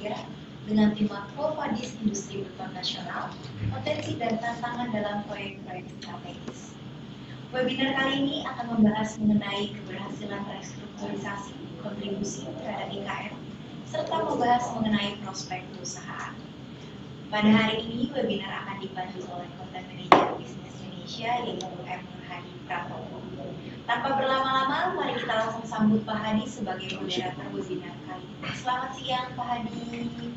Indonesia dengan tema Provadis Industri Beton Nasional, Potensi dan Tantangan dalam Proyek-Proyek Strategis. Webinar kali ini akan membahas mengenai keberhasilan restrukturisasi, kontribusi terhadap IKN, serta membahas mengenai prospek perusahaan. Pada hari ini, webinar akan dipandu oleh Content Manager Bisnis Indonesia, yaitu M. Hadi Pratomo. Tanpa berlama-lama, mari kita langsung sambut Pak Hadi sebagai moderator webinar kali ini. Selamat siang, Pak Hadi.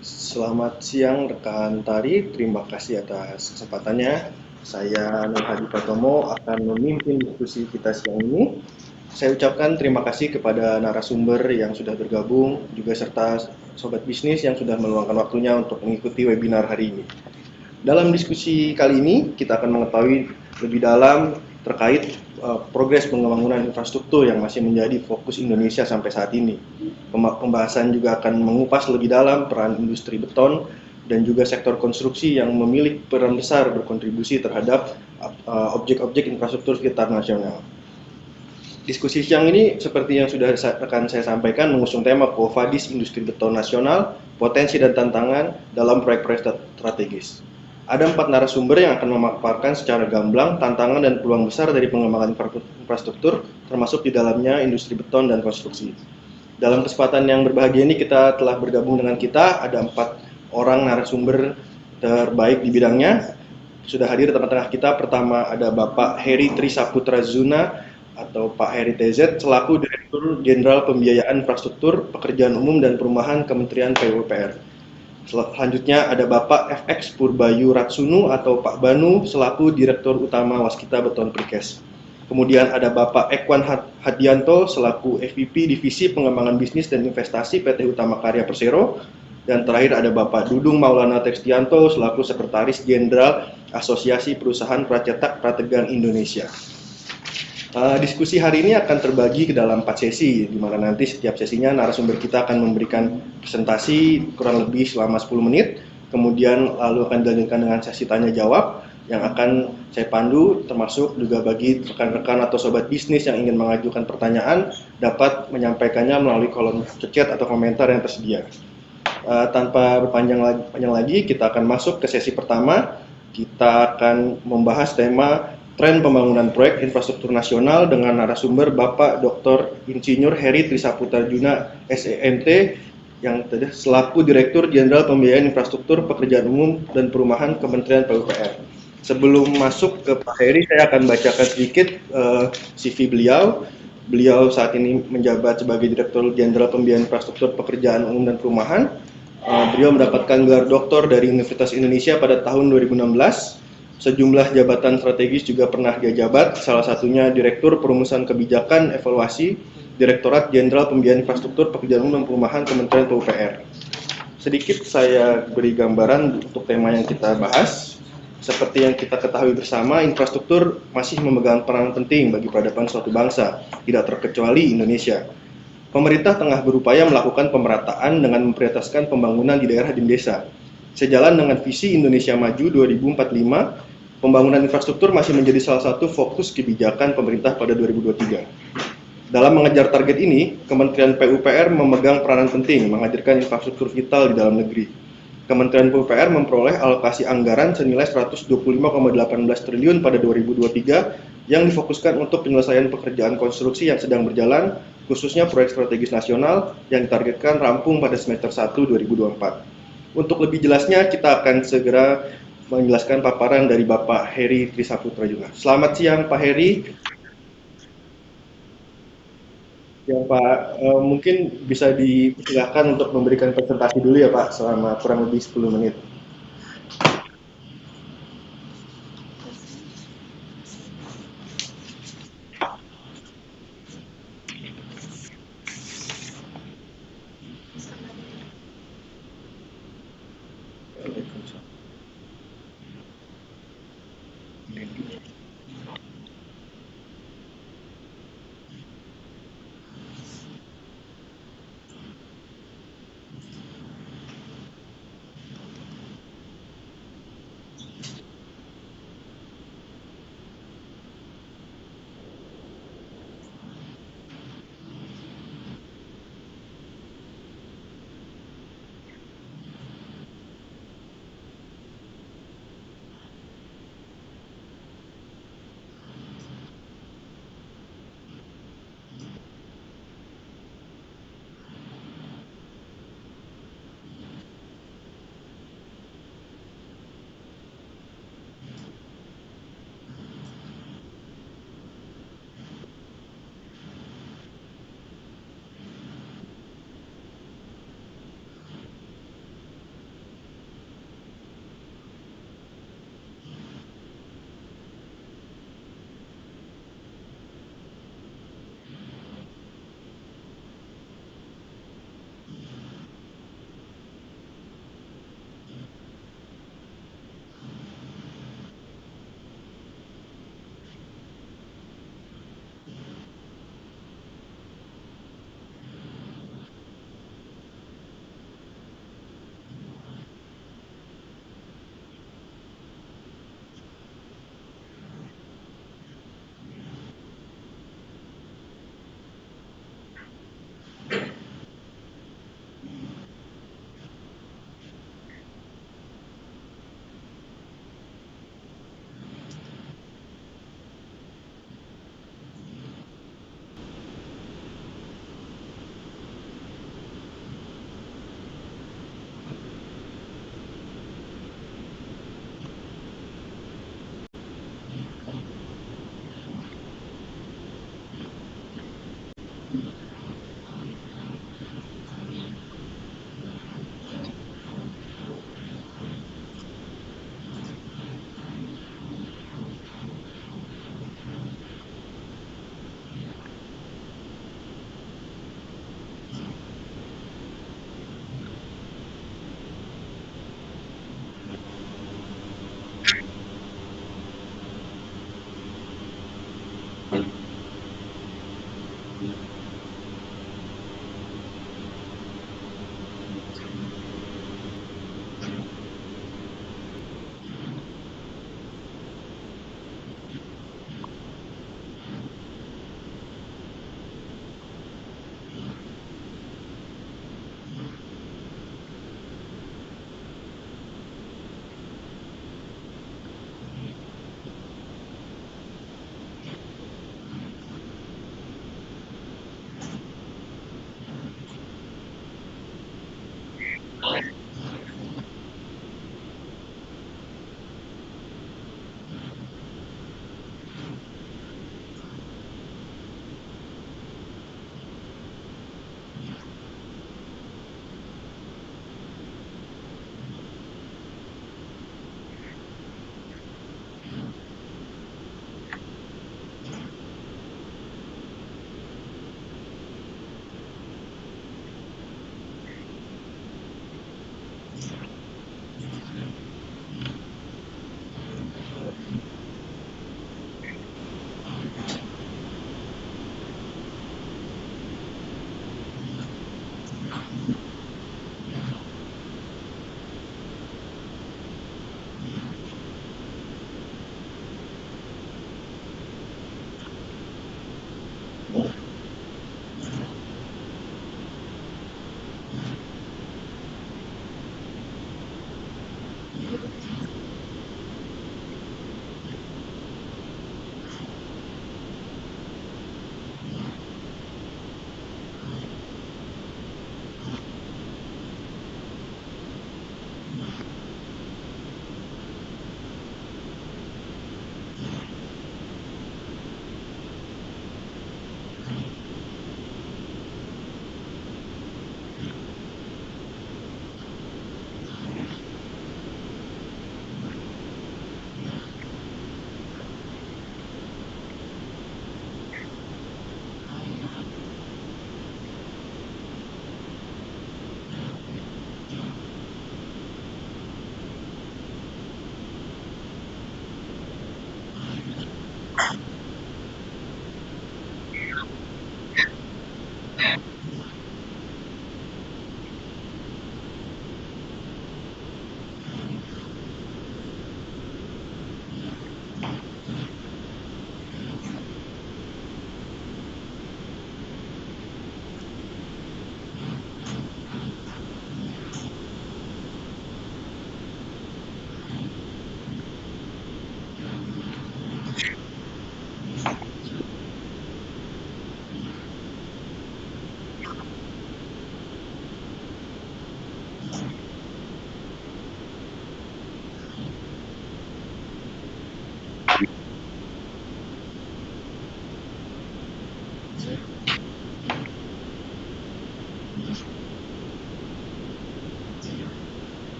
Selamat siang, rekan Tari. Terima kasih atas kesempatannya. Saya Nur Hadi Pratomo akan memimpin diskusi kita siang ini. Saya ucapkan terima kasih kepada narasumber yang sudah bergabung, juga serta sobat bisnis yang sudah meluangkan waktunya untuk mengikuti webinar hari ini. Dalam diskusi kali ini, kita akan mengetahui lebih dalam terkait progres pembangunan infrastruktur yang masih menjadi fokus Indonesia sampai saat ini. Pembahasan juga akan mengupas lebih dalam peran industri beton dan juga sektor konstruksi yang memiliki peran besar berkontribusi terhadap objek-objek infrastruktur sekitar nasional. Diskusi siang ini seperti yang sudah akan saya sampaikan mengusung tema Provadis Industri Beton Nasional, Potensi dan Tantangan dalam Proyek-Proyek Strategis. Ada 4 narasumber yang akan memaparkan secara gamblang tantangan dan peluang besar dari pengembangan infrastruktur, termasuk di dalamnya industri beton dan konstruksi. Dalam kesempatan yang berbahagia ini kita telah bergabung dengan kita, ada 4 orang narasumber terbaik di bidangnya. Sudah hadir di tengah-tengah kita. Pertama ada Bapak Heri Trisaputra Zuna atau Pak Heri TZ selaku Direktur Jenderal Pembiayaan Infrastruktur, Pekerjaan Umum dan Perumahan Kementerian PUPR. Selanjutnya ada Bapak FX Purbayu Ratsunu atau Pak Banu selaku Direktur Utama Waskita Beton Prekes. Kemudian ada Bapak Ekwan Hadianto selaku FVP Divisi Pengembangan Bisnis dan Investasi PT Utama Karya Persero. Dan terakhir ada Bapak Dudung Maulana Tekstianto selaku Sekretaris Jenderal Asosiasi Perusahaan Pracetak Prategang Indonesia. Diskusi hari ini akan terbagi ke dalam 4 sesi, di mana nanti setiap sesinya narasumber kita akan memberikan presentasi kurang lebih selama 10 menit, kemudian lalu akan dilanjutkan dengan sesi tanya jawab yang akan saya pandu, termasuk juga bagi rekan-rekan atau sobat bisnis yang ingin mengajukan pertanyaan dapat menyampaikannya melalui kolom chat atau komentar yang tersedia. Tanpa berpanjang lagi, kita akan masuk ke sesi pertama. Kita akan membahas tema Tren Pembangunan Proyek Infrastruktur Nasional dengan narasumber Bapak Dr. Insinyur Heri Trisaputra Zuna SEMT yang selaku Direktur Jenderal Pembiayaan Infrastruktur, Pekerjaan Umum dan Perumahan Kementerian PUPR. Sebelum masuk ke Pak Heri, saya akan bacakan sedikit CV beliau. Beliau saat ini menjabat sebagai Direktur Jenderal Pembiayaan Infrastruktur, Pekerjaan Umum dan Perumahan. Beliau mendapatkan gelar doktor dari Universitas Indonesia pada tahun 2016. Sejumlah jabatan strategis juga pernah dia jabat, salah satunya Direktur Perumusan Kebijakan Evaluasi, Direktorat Jenderal Pembiayaan Infrastruktur, Pekerjaan Umum dan Perumahan Kementerian PUPR. Sedikit saya beri gambaran untuk tema yang kita bahas. Seperti yang kita ketahui bersama, infrastruktur masih memegang peran penting bagi peradaban suatu bangsa, tidak terkecuali Indonesia. Pemerintah tengah berupaya melakukan pemerataan dengan memprioritaskan pembangunan di daerah dan desa. Sejalan dengan visi Indonesia Maju 2045, pembangunan infrastruktur masih menjadi salah satu fokus kebijakan pemerintah pada 2023. Dalam mengejar target ini, Kementerian PUPR memegang peranan penting menghadirkan infrastruktur vital di dalam negeri. Kementerian PUPR memperoleh alokasi anggaran senilai 125,18 triliun pada 2023 yang difokuskan untuk penyelesaian pekerjaan konstruksi yang sedang berjalan, khususnya proyek strategis nasional yang ditargetkan rampung pada semester 1 2024. Untuk lebih jelasnya, kita akan segera menjelaskan paparan dari Bapak Heri Trisaputra Zuna. Selamat siang Pak Heri. Ya Pak, mungkin bisa dipersilakan untuk memberikan presentasi dulu ya Pak, selama kurang lebih 10 menit.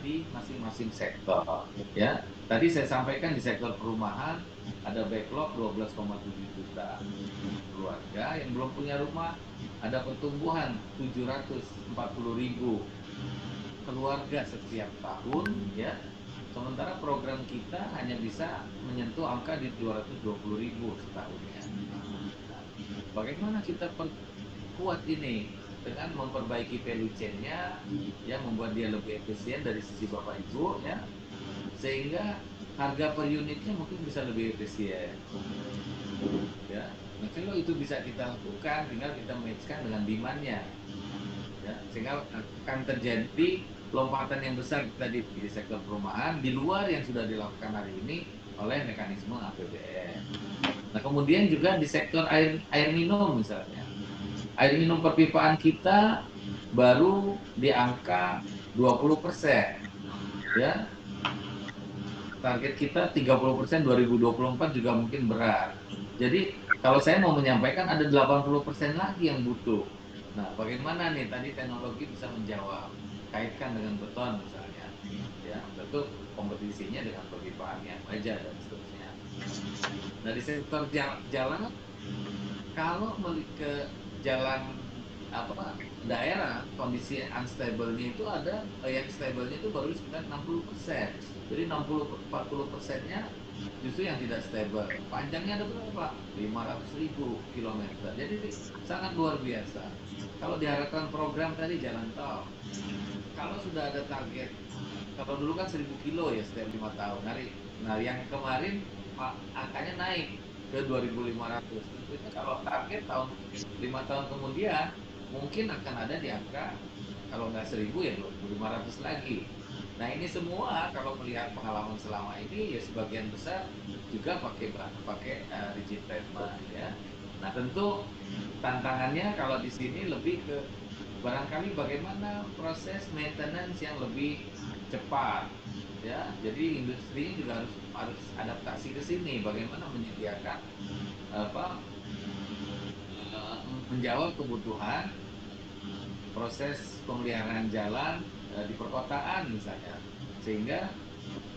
di masing-masing sektor. Ya, tadi saya sampaikan di sektor perumahan ada backlog 12,7 juta keluarga yang belum punya rumah, ada pertumbuhan 740.000 keluarga setiap tahun, ya. Sementara program kita hanya bisa menyentuh angka di 220.000 setahunnya. Bagaimana kita perkuat ini dengan memperbaiki value chain-nya, ya, membuat dia lebih efisien dari sisi Bapak Ibu, ya, sehingga harga per unitnya mungkin bisa lebih efisien, ya. Nah, kalau itu bisa kita lakukan, tinggal kita match-kan dengan demand-nya, ya, sehingga akan terjadi lompatan yang besar tadi di sektor perumahan di luar yang sudah dilakukan hari ini oleh mekanisme APBN. Nah, kemudian juga di sektor air minum misalnya, air minum perpipaan kita baru di angka 20%, ya. Target kita 30% 2024 juga mungkin berat. Jadi kalau saya mau menyampaikan ada 80% lagi yang butuh. Nah, bagaimana nih tadi teknologi bisa menjawab, kaitkan dengan beton misalnya, ya, tentu kompetisinya dengan perpipaannya aja dan seterusnya. Nah, di sektor jalan, kalau ke jalan daerah, kondisi unstable-nya itu ada, yang stable-nya itu baru sekitar 60%. Jadi 40%-nya justru yang tidak stable. Panjangnya ada berapa? 500.000 kilometer. Jadi sangat luar biasa. Kalau diharapkan program tadi jalan tol, kalau sudah ada target, kalau dulu kan 1.000 kilo ya setiap 5 tahun. Nah, yang kemarin angkanya naik ke 2.500. Tentunya kalau target 5 tahun kemudian mungkin akan ada di angka, kalau nggak 1.000 ya 2.500 lagi. Nah, ini semua kalau melihat pengalaman selama ini ya sebagian besar juga pakai rigid pavement, ya. Nah, tentu tantangannya kalau di sini lebih ke barangkali bagaimana proses maintenance yang lebih cepat, ya. Jadi industri juga harus adaptasi ke sini, bagaimana menyediakan menjawab kebutuhan proses pemeliharaan jalan di perkotaan misalnya, sehingga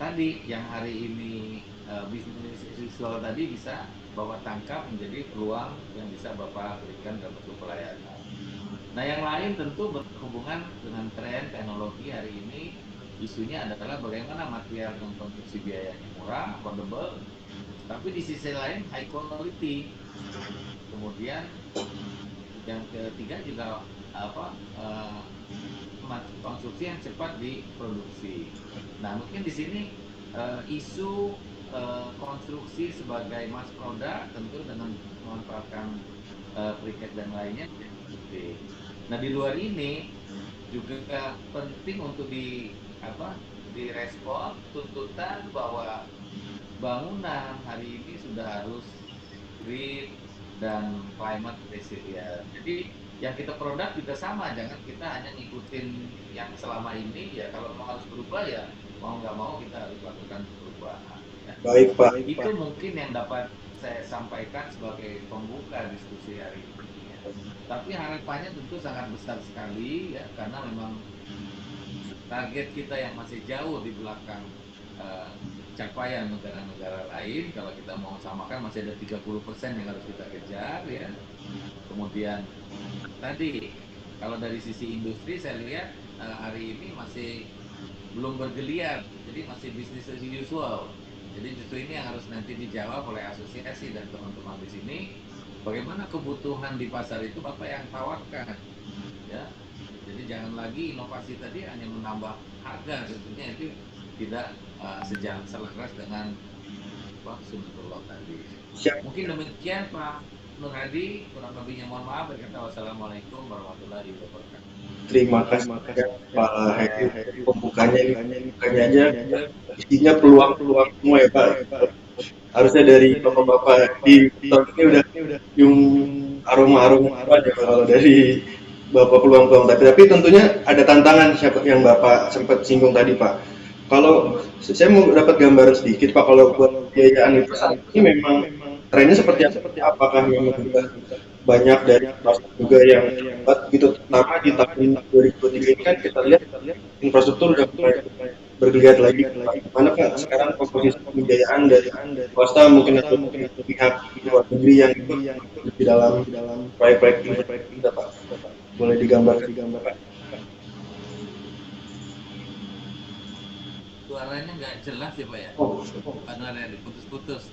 tadi yang hari ini bisnis visual tadi bisa Bapak tangkap menjadi peluang yang bisa Bapak berikan dalam bentuk pelayanan. Nah, yang lain tentu berhubungan dengan tren teknologi hari ini. Isunya adalah bagaimana material dan konstruksi biayanya murah, affordable, tapi di sisi lain high quality. Kemudian yang ketiga juga konstruksi yang cepat diproduksi. Nah, mungkin di sini isu konstruksi sebagai mass product tentu dengan memanfaatkan precast dan lainnya. Nah, di luar ini juga penting untuk direspon tuntutan bahwa bangunan hari ini sudah harus green dan climate resilient. Jadi yang kita produk juga sama, jangan kita hanya ngikutin yang selama ini, ya. Kalau mau harus berubah ya mau nggak mau kita harus lakukan perubahan, ya. Baik, Pak. Itu mungkin yang dapat saya sampaikan sebagai pembuka diskusi hari ini, ya. Tapi harapannya tentu sangat besar sekali, ya, karena memang target kita yang masih jauh di belakang capaian negara-negara lain. Kalau kita mau samakan masih ada 30% yang harus kita kejar, ya. Kemudian tadi kalau dari sisi industri saya lihat hari ini masih belum bergeliat, jadi masih business as usual. Jadi justru ini yang harus nanti dijawab oleh asosiasi dan teman-teman di sini. Bagaimana kebutuhan di pasar itu Bapak yang tawarkan, ya. Jadi jangan lagi inovasi tadi hanya menambah harga, tentunya itu tidak sejalan selaras dengan Sunnatullah tadi. Mungkin demikian Pak Nur Hadi, kurang lebihnya mohon maaf. Berkata wassalamualaikum warahmatullahi wabarakatuh. Terima kasih Pak Hedi, pembukanya aja isinya peluang-peluang semua ya Pak. Harusnya dari bapak-bapak di tahun ini udah yung aroma-aroma aja kalau dari bapak peluang-peluang tapi tentunya ada tantangan siapa yang Bapak sempat singgung tadi Pak. Kalau saya mau dapat gambaran sedikit Pak, kalau buat biayaan itu saat ini memang trennya seperti apa? Apakah memang sudah banyak dari swasta juga yang begitu, terutama di tahun 2023 ini kan kita lihat infrastruktur udah mulai bergeliat lagi. Mana Pak sekarang komposisi pembiayaan dari swasta mungkin atau pihak luar negeri yang ikut di dalam proyek-proyek ini kita Pak, boleh digambarkan Pak? Suaranya nggak jelas ya Pak ya? Oh, Karena diputus-putus.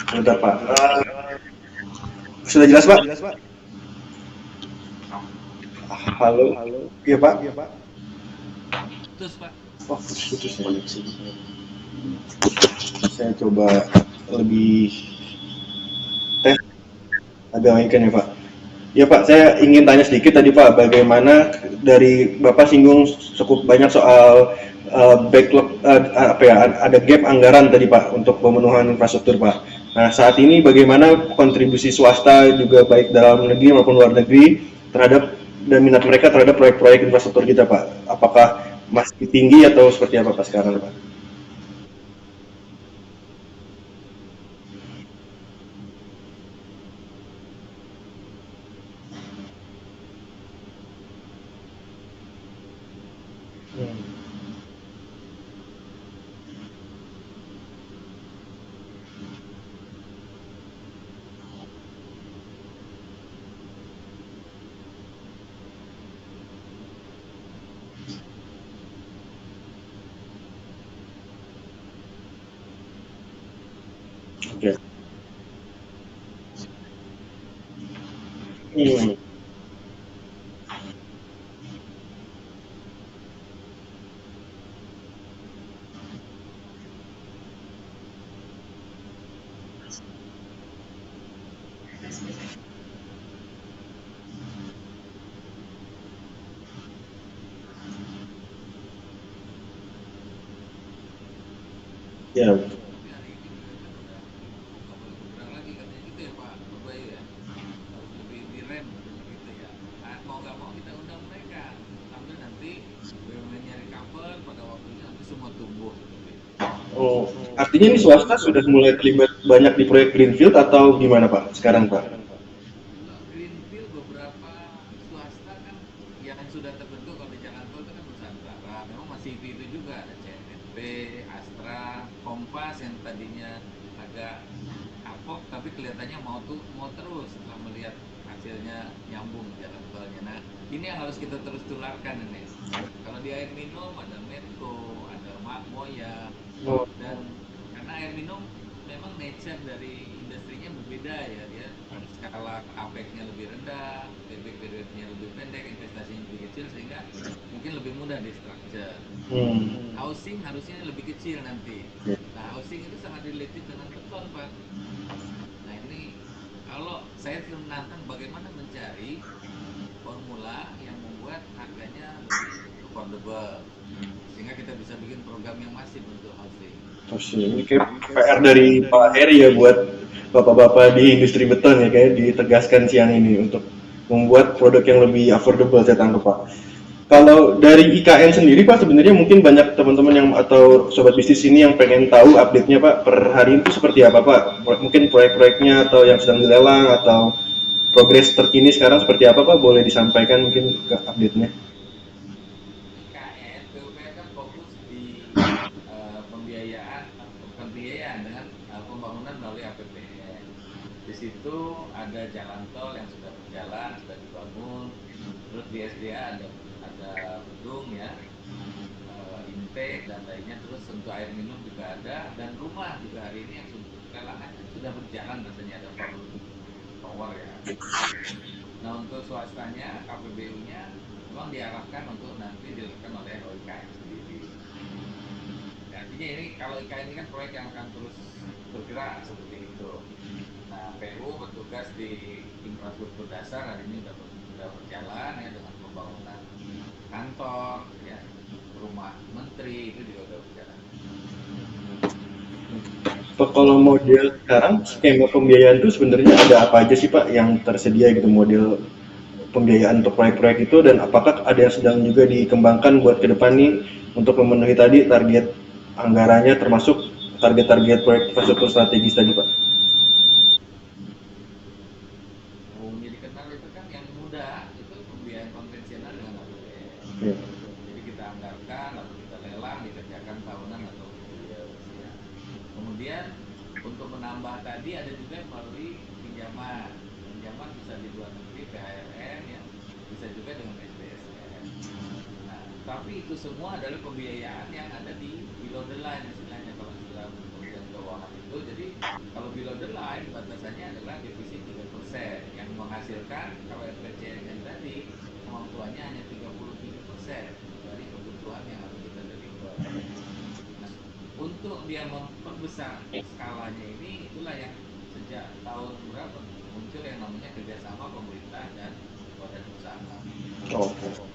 bentar Pak. Sudah jelas Pak? Halo. Iya Pak. Putus Pak. Oh, putus ya. Saya coba lebih tes agak mainkan ya Pak. Ya Pak, saya ingin tanya sedikit tadi Pak, bagaimana dari Bapak singgung cukup banyak soal backlog, ada gap anggaran tadi Pak untuk pemenuhan infrastruktur Pak. Nah saat ini bagaimana kontribusi swasta juga baik dalam negeri maupun luar negeri terhadap dan minat mereka terhadap proyek-proyek infrastruktur kita Pak? Apakah masih tinggi atau seperti apa Pak sekarang Pak? Oke. Hmm. Ya. Tapi hari ini juga kan udah nggak boleh bergerak lagi katanya gitu ya Pak Bayu ya. Harus lebih direm gitu ya. Nah, mau nggak mau kita undang mereka sambil nanti BUMN-nya recover pada waktunya nanti semua tumbuh. Oh, artinya ini swasta sudah mulai terlibat banyak di proyek greenfield atau gimana Pak sekarang Pak? Greenfield beberapa swasta kan yang sudah terbentuk kalau di Jalan Tol itu kan Nusantara. Memang masih itu juga ada CNNP, Astra, Kompas yang tadinya agak kapok tapi kelihatannya mau terus setelah melihat hasilnya nyambung jalan tolnya. Nah, ini yang harus kita terus tularkan ini. Kalau di air minum ada Medco, ada Makmoya, Oh, dan karena air minum memang nature dari industrinya berbeda ya, dia skala capex-nya lebih rendah, payback period-nya lebih pendek, investasinya lebih kecil sehingga mungkin lebih mudah di structure. Housing harusnya lebih kecil nanti. Nah, housing itu sangat related dengan beton Pak. Nah, ini kalau saya menantang bagaimana mencari formula yang membuat harganya lebih affordable sehingga kita bisa bikin program yang masif untuk housing. terus ini kayak PR dari Pak Heri ya buat bapak-bapak di industri beton ya kayak ditegaskan siang ini untuk membuat produk yang lebih affordable saya tangkap Pak. Kalau dari IKN sendiri Pak sebenarnya mungkin banyak teman-teman yang atau sobat bisnis ini yang pengen tahu update-nya Pak per hari itu seperti apa Pak? Mungkin proyek-proyeknya atau yang sedang dilelang atau progres terkini sekarang seperti apa Pak? Boleh disampaikan mungkin ke update-nya? IKN, PUPR kan fokus di pembiayaan dengan pembangunan melalui APBN. Di situ ada jalan tol yang sudah berjalan, sudah dibangun. Terus di SDA ada gedung ya, intake dan lainnya. Terus untuk air minum juga ada dan rumah juga hari ini yang lelangan sudah berjalan rasanya ada power ya. Nah untuk swastanya KPBU-nya memang diarahkan untuk nanti dilakukan oleh IKN sendiri. Artinya ini kalau IKN ini kan proyek yang akan terus bergerak seperti itu. Nah PU bertugas di infrastruktur dasar hari ini sudah berjalan ya dengan pembangunan kantor ya, rumah menteri itu juga sudah berjalan. Pak, kalau model sekarang skema pembiayaan itu sebenarnya ada apa aja sih Pak yang tersedia gitu model pembiayaan untuk proyek-proyek itu dan apakah ada yang sedang juga dikembangkan buat ke depan nih untuk memenuhi tadi target anggarannya termasuk target-target proyek infrastruktur strategis tadi Pak? Kemudian untuk menambah tadi ada juga melalui pinjaman. Pinjaman bisa di luar negeri, PHLN, ya, bisa juga dengan SBSN. Nah, tapi itu semua adalah pembiayaan yang ada di below the line istilahnya kalau istilah Kementerian Keuangan itu. Jadi kalau below the line batasannya adalah defisit 3% yang menghasilkan kalau RPJMN tadi kemampuannya hanya 37% dari kebutuhan yang harus kita deliver. Nah, untuk dia memperbesar skalanya ini, itulah yang sejak tahun berapa muncul yang namanya kerjasama pemerintah dan badan usaha.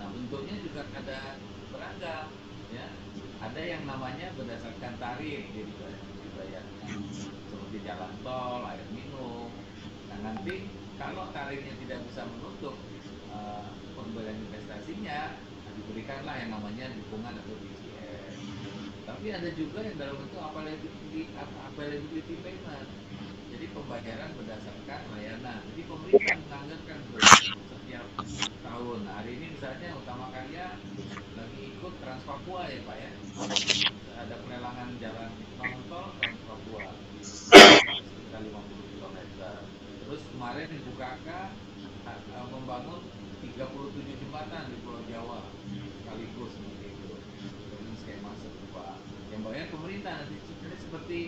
Nah, bentuknya juga ada beragam, ya. Ada yang namanya berdasarkan tarif dia dibayarnya, seperti jalan tol, air minum. Nah, nanti kalau tarifnya tidak bisa menutup pemberian investasinya, diberikanlah yang namanya dukungan atau DCF. Tapi ada juga yang dalam bentuk availability payment. Jadi pembayaran berdasarkan layanan. Jadi pemerintah menganggarkan setiap tahun. Nah, hari ini misalnya Utama Karya lagi ikut Trans Papua ya Pak ya. Ada pelelangan jalan non tol Trans Papua sekitar 50 km. Terus kemarin di Bukaka membangun 37 jembatan di Pulau Jawa sekaligus seperti itu. Dengan skema serupa. Yang bayar pemerintah nanti seperti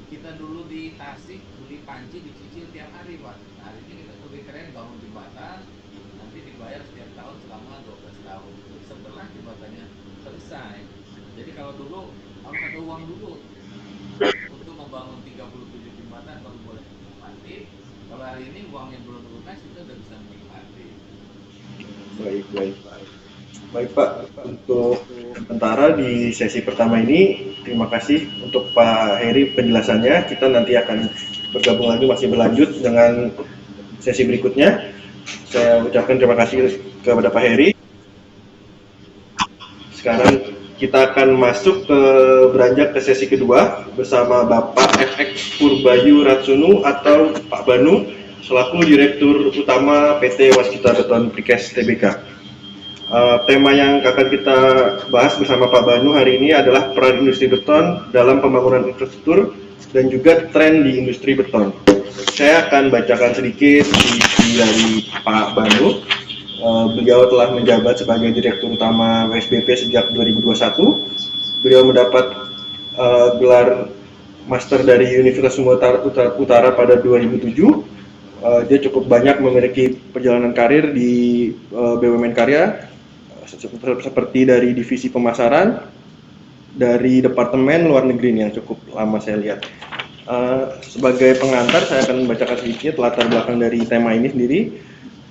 kita dulu di Tasik beli panci dicicil tiap hari Pak. Nah, hari ini kita lebih keren bangun jembatan, nanti dibayar setiap tahun selama 12 tahun. Setelah jembatannya selesai. Jadi kalau dulu harus ada uang dulu untuk membangun 37 jembatan baru boleh menikmati. Kalau hari ini uangnya belum lunas kita udah bisa menikmati. Baik Pak, untuk sementara di sesi pertama ini terima kasih untuk Pak Heri penjelasannya. Kita nanti akan bergabung lagi, masih berlanjut dengan sesi berikutnya. Saya ucapkan terima kasih kepada Pak Heri. Sekarang kita akan masuk beranjak ke sesi kedua bersama Bapak FX Purbayu Ratsunu atau Pak Banu selaku Direktur Utama PT Waskita Beton Precast Tbk. Tema yang akan kita bahas bersama Pak Banu hari ini adalah peran industri beton dalam pembangunan infrastruktur dan juga tren di industri beton. Saya akan bacakan sedikit dari Pak Banu. Beliau telah menjabat sebagai Direktur Utama WSBP sejak 2021. Beliau mendapat gelar Master dari Universitas Sumatera Utara pada 2007. Dia cukup banyak memiliki perjalanan karir di BUMN Karya, seperti dari divisi pemasaran, dari departemen luar negeri yang cukup lama saya lihat. Sebagai pengantar saya akan membacakan sedikit latar belakang dari tema ini sendiri.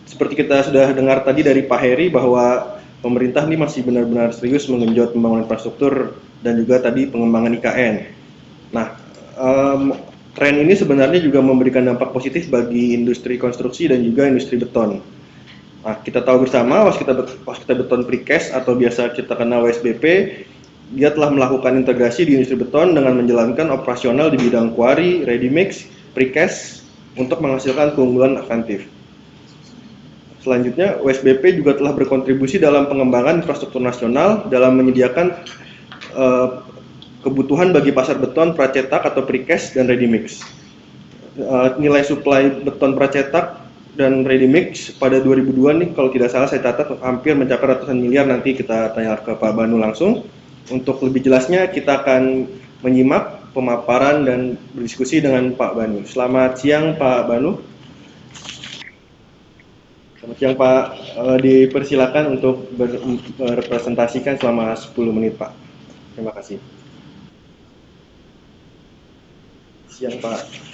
Seperti kita sudah dengar tadi dari Pak Heri bahwa pemerintah ini masih benar-benar serius menggenjot pembangunan infrastruktur dan juga tadi pengembangan IKN. Nah, tren ini sebenarnya juga memberikan dampak positif bagi industri konstruksi dan juga industri beton. Nah, kita tahu bersama Waskita Beton Precast atau biasa kita kenal WSBP, dia telah melakukan integrasi di industri beton dengan menjalankan operasional di bidang quarry, ready mix, precast untuk menghasilkan keunggulan advantif. Selanjutnya, WSBP juga telah berkontribusi dalam pengembangan infrastruktur nasional dalam menyediakan kebutuhan bagi pasar beton pracetak atau precast dan ready mix. Nilai suplai beton pracetak dan ready mix pada 2002 nih kalau tidak salah saya catat hampir mencapai ratusan miliar. Nanti kita tanya ke Pak Banu langsung. Untuk lebih jelasnya kita akan menyimak pemaparan dan berdiskusi dengan Pak Banu. Selamat siang Pak Banu. Selamat siang Pak. Dipersilakan untuk berpresentasikan selama 10 menit Pak. Terima kasih. Siang Pak.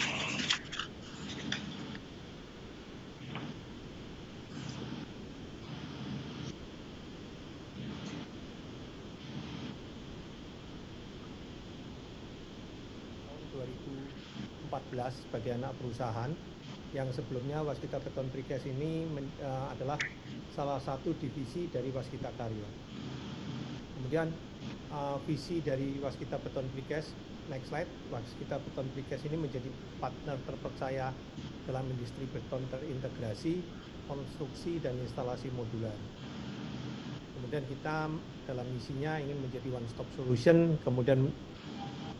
Sebagai anak perusahaan yang sebelumnya Waskita Beton Precast ini adalah salah satu divisi dari Waskita Karya. Kemudian visi dari Waskita Beton Precast, next slide, Waskita Beton Precast ini menjadi partner terpercaya dalam industri beton terintegrasi, konstruksi dan instalasi modular. Kemudian kita dalam misinya ingin menjadi one stop solution, kemudian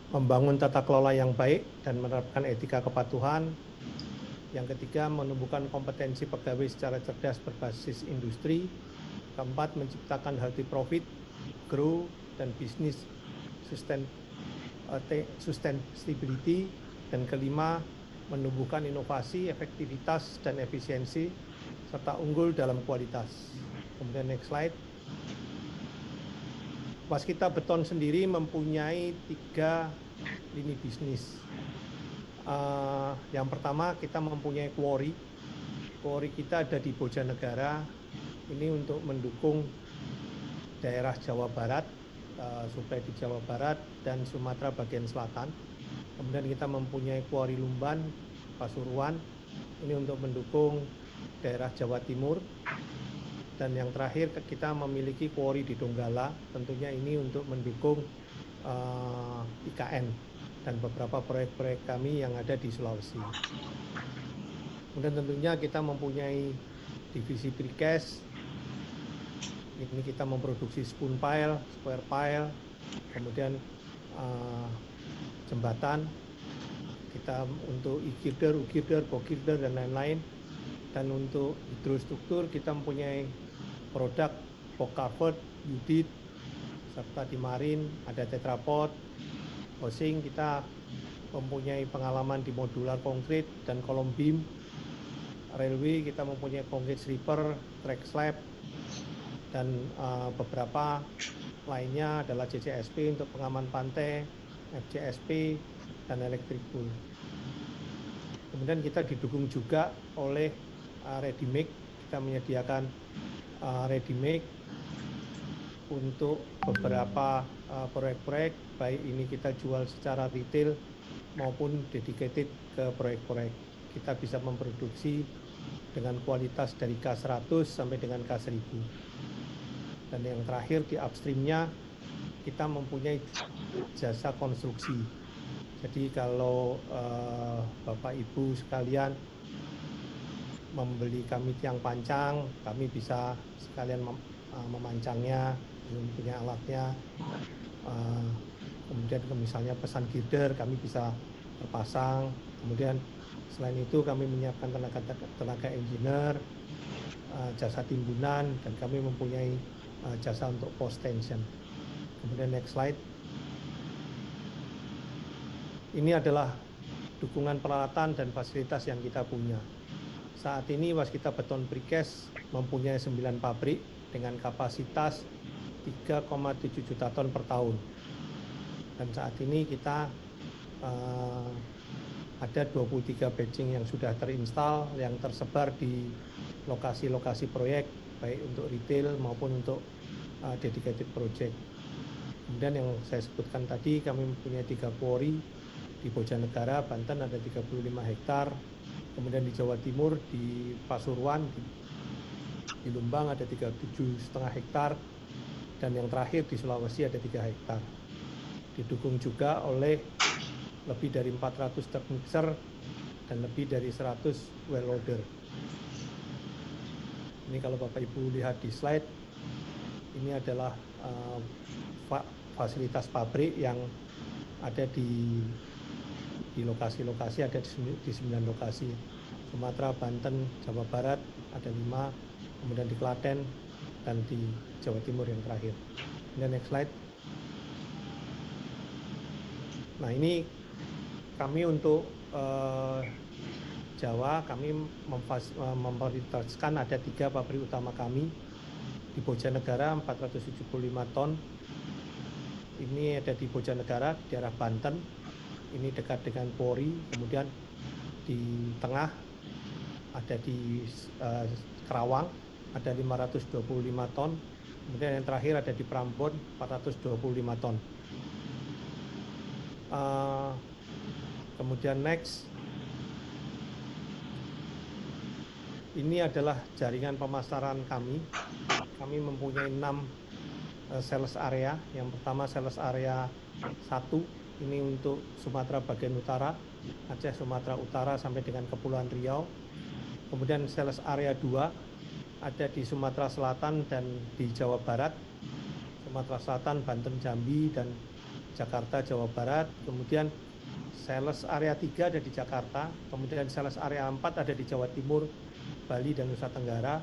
membangun tata kelola yang baik dan menerapkan etika kepatuhan. Yang ketiga, menumbuhkan kompetensi pegawai secara cerdas berbasis industri. Keempat, menciptakan healthy profit, grow, dan bisnis sustainability. Dan kelima, menumbuhkan inovasi, efektivitas, dan efisiensi, serta unggul dalam kualitas. Kemudian next slide. Waskita Beton sendiri mempunyai 3 lini bisnis. Yang pertama, kita mempunyai quarry. Quarry kita ada di Bojanegara. Ini untuk mendukung daerah Jawa Barat, suplai di Jawa Barat dan Sumatera bagian selatan. Kemudian kita mempunyai quarry Lumban, Pasuruan. Ini untuk mendukung daerah Jawa Timur. Dan yang terakhir, kita memiliki quarry di Donggala. Tentunya ini untuk mendukung IKN dan beberapa proyek-proyek kami yang ada di Sulawesi. Kemudian tentunya kita mempunyai divisi precast. Ini kita memproduksi spoon pile, square pile, kemudian jembatan. Kita untuk e-girder, u-girder, bow-girder, dan lain-lain. Dan untuk hidrostruktur kita mempunyai produk box covered, UDIT, serta di marine ada tetrapod. Housing kita mempunyai pengalaman di modular konkrit dan kolom beam. Railway kita mempunyai konkrit sleeper, track slab, dan beberapa lainnya adalah CCSP untuk pengaman pantai, FCSP, dan electric pool. Kemudian kita didukung juga oleh ready make. Kita menyediakan ready make untuk beberapa proyek-proyek, baik ini kita jual secara retail maupun dedicated ke proyek-proyek. Kita bisa memproduksi dengan kualitas dari K100 sampai dengan K1000. Dan yang terakhir di upstreamnya kita mempunyai jasa konstruksi. Jadi kalau Bapak Ibu sekalian membeli kami tiang pancang, kami bisa sekalian memancangnya, punya alatnya. Kemudian misalnya pesan girder, kami bisa terpasang. Kemudian selain itu kami menyiapkan tenaga engineer, jasa timbunan, dan kami mempunyai jasa untuk post tension. Kemudian next slide. Ini adalah dukungan peralatan dan fasilitas yang kita punya. Saat ini Waskita Beton Precast mempunyai 9 pabrik dengan kapasitas 3,7 juta ton per tahun. Dan saat ini kita ada 23 batching yang sudah terinstall, yang tersebar di lokasi-lokasi proyek, baik untuk retail maupun untuk dedicated project. Kemudian yang saya sebutkan tadi, kami mempunyai 3 quarry. Di Bojanegara, Banten ada 35 hektar. Kemudian di Jawa Timur, di Pasuruan, di Lumbang ada 37,5 hektar. Dan yang terakhir di Sulawesi ada 3 hektar. Didukung juga oleh lebih dari 400 truck mixer dan lebih dari 100 well loader. Ini kalau Bapak Ibu lihat di slide, ini adalah fasilitas pabrik yang ada di lokasi-lokasi, ada di 9 lokasi. Sumatera, Banten, Jawa Barat ada 5, kemudian di Klaten, dan di Jawa Timur yang terakhir. Kemudian next slide. Nah ini kami untuk Jawa, kami memprioritaskan ada 3 pabrik utama kami. Di Bojanegara 475 ton. Ini ada di Bojanegara, di daerah Banten. Ini dekat dengan Pori. Kemudian di tengah ada di Kerawang, ada 525 ton. Kemudian yang terakhir ada di Prambon, 425 ton. Kemudian next. Ini adalah jaringan pemasaran kami. Kami mempunyai 6 sales area. Yang pertama sales area 1. Ini untuk Sumatera bagian utara, Aceh, Sumatera Utara sampai dengan Kepulauan Riau. Kemudian sales area 2 ada di Sumatera Selatan dan di Jawa Barat. Sumatera Selatan, Banten, Jambi, dan Jakarta, Jawa Barat, kemudian sales area 3 ada di Jakarta, kemudian sales area 4 ada di Jawa Timur, Bali, dan Nusa Tenggara.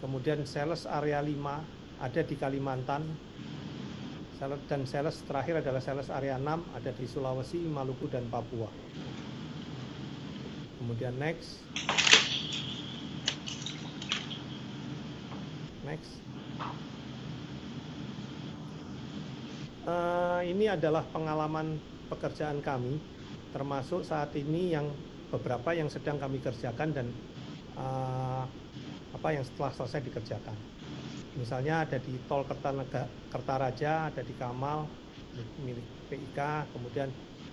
Kemudian sales area 5 ada di Kalimantan, dan sales terakhir adalah sales area 6 ada di Sulawesi, Maluku, dan Papua. Kemudian next. Ini adalah pengalaman pekerjaan kami, termasuk saat ini yang beberapa yang sedang kami kerjakan dan yang setelah selesai dikerjakan. Misalnya ada di Tol Kertaraja, ada di Kamal milik PIK, kemudian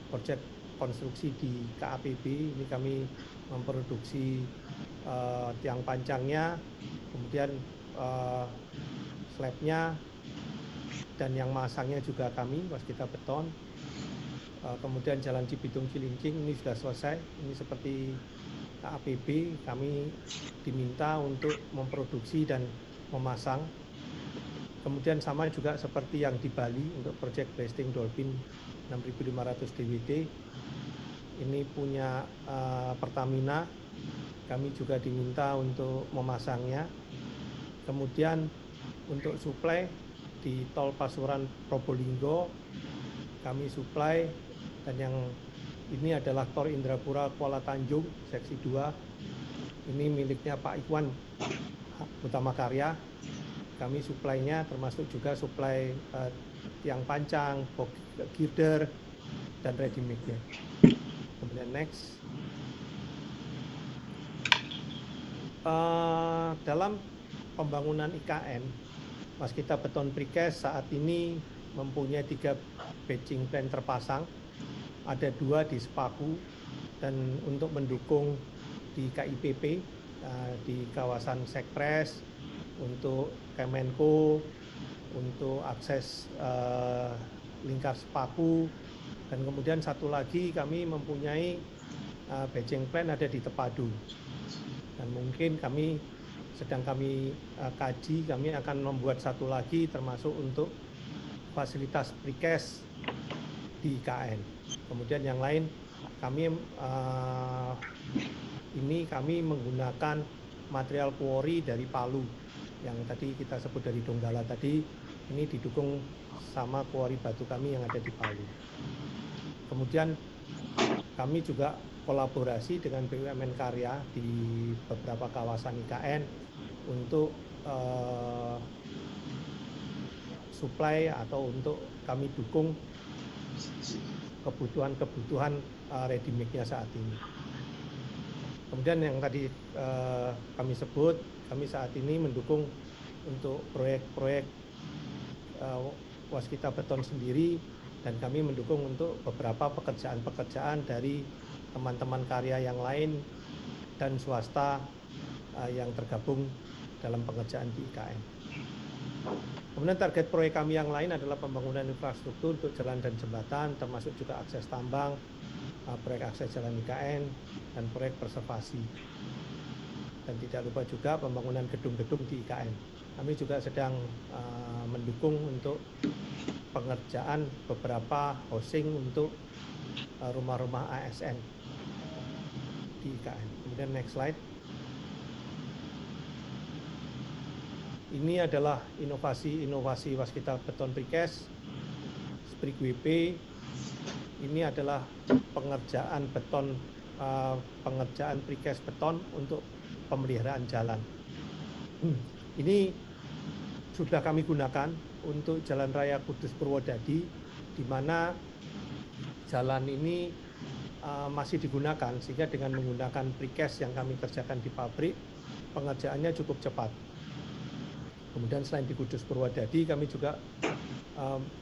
proyek konstruksi di KAPB, ini kami memproduksi tiang pancangnya, kemudian slabnya, dan yang masangnya juga kami, Waskita Beton. Kemudian Jalan Cibitung Cilincing ini sudah selesai, ini seperti KAPB, kami diminta untuk memproduksi dan memasang. Kemudian sama juga seperti yang di Bali untuk proyek Blasting Dolphin 6500 DWT, ini punya Pertamina, kami juga diminta untuk memasangnya. Kemudian untuk suplai di Tol Pasuruan Probolinggo kami suplai, dan yang ini adalah Tol Indrapura Kuala Tanjung seksi 2, ini miliknya Pak Ikhwan Utama Karya, kami suplainya termasuk juga suplai tiang pancang, box girder, dan ready make-nya. Kemudian next. Dalam pembangunan IKN, Waskita Beton Precast saat ini mempunyai 3 batching plant terpasang, ada 2 di Sepaku, dan untuk mendukung di KIPP, di kawasan Sekpres, untuk Kemenko, untuk akses lingkar Sepaku, dan kemudian satu lagi kami mempunyai batching plant ada di Tepadu. Dan mungkin sedang kami kaji, kami akan membuat satu lagi termasuk untuk fasilitas precast di IKN. Kemudian yang lain kami menggunakan material quarry dari Palu yang tadi kita sebut dari Donggala tadi, ini didukung sama quarry batu kami yang ada di Palu. Kemudian kami juga kolaborasi dengan BUMN Karya di beberapa kawasan IKN untuk supply atau untuk kami dukung kebutuhan ready make-nya saat ini. Kemudian yang tadi kami sebut, kami saat ini mendukung untuk proyek-proyek Waskita Beton sendiri, dan kami mendukung untuk beberapa pekerjaan-pekerjaan dari teman-teman karya yang lain dan swasta yang tergabung dalam pengerjaan di IKN. Kemudian target proyek kami yang lain adalah pembangunan infrastruktur untuk jalan dan jembatan, termasuk juga akses tambang, proyek akses jalan IKN, dan proyek preservasi. Dan tidak lupa juga pembangunan gedung-gedung di IKN. Kami juga sedang mendukung untuk pengerjaan beberapa housing untuk rumah-rumah ASN di IKN. Kemudian next slide. Ini adalah inovasi Waskita Beton Precast, Sprig WP. Ini adalah pengerjaan precast beton untuk pemeliharaan jalan. Ini sudah kami gunakan untuk Jalan Raya Kudus Purwodadi, di mana jalan ini masih digunakan, sehingga dengan menggunakan precast yang kami kerjakan di pabrik, pengerjaannya cukup cepat. Kemudian selain di Kudus Purwodadi, kami juga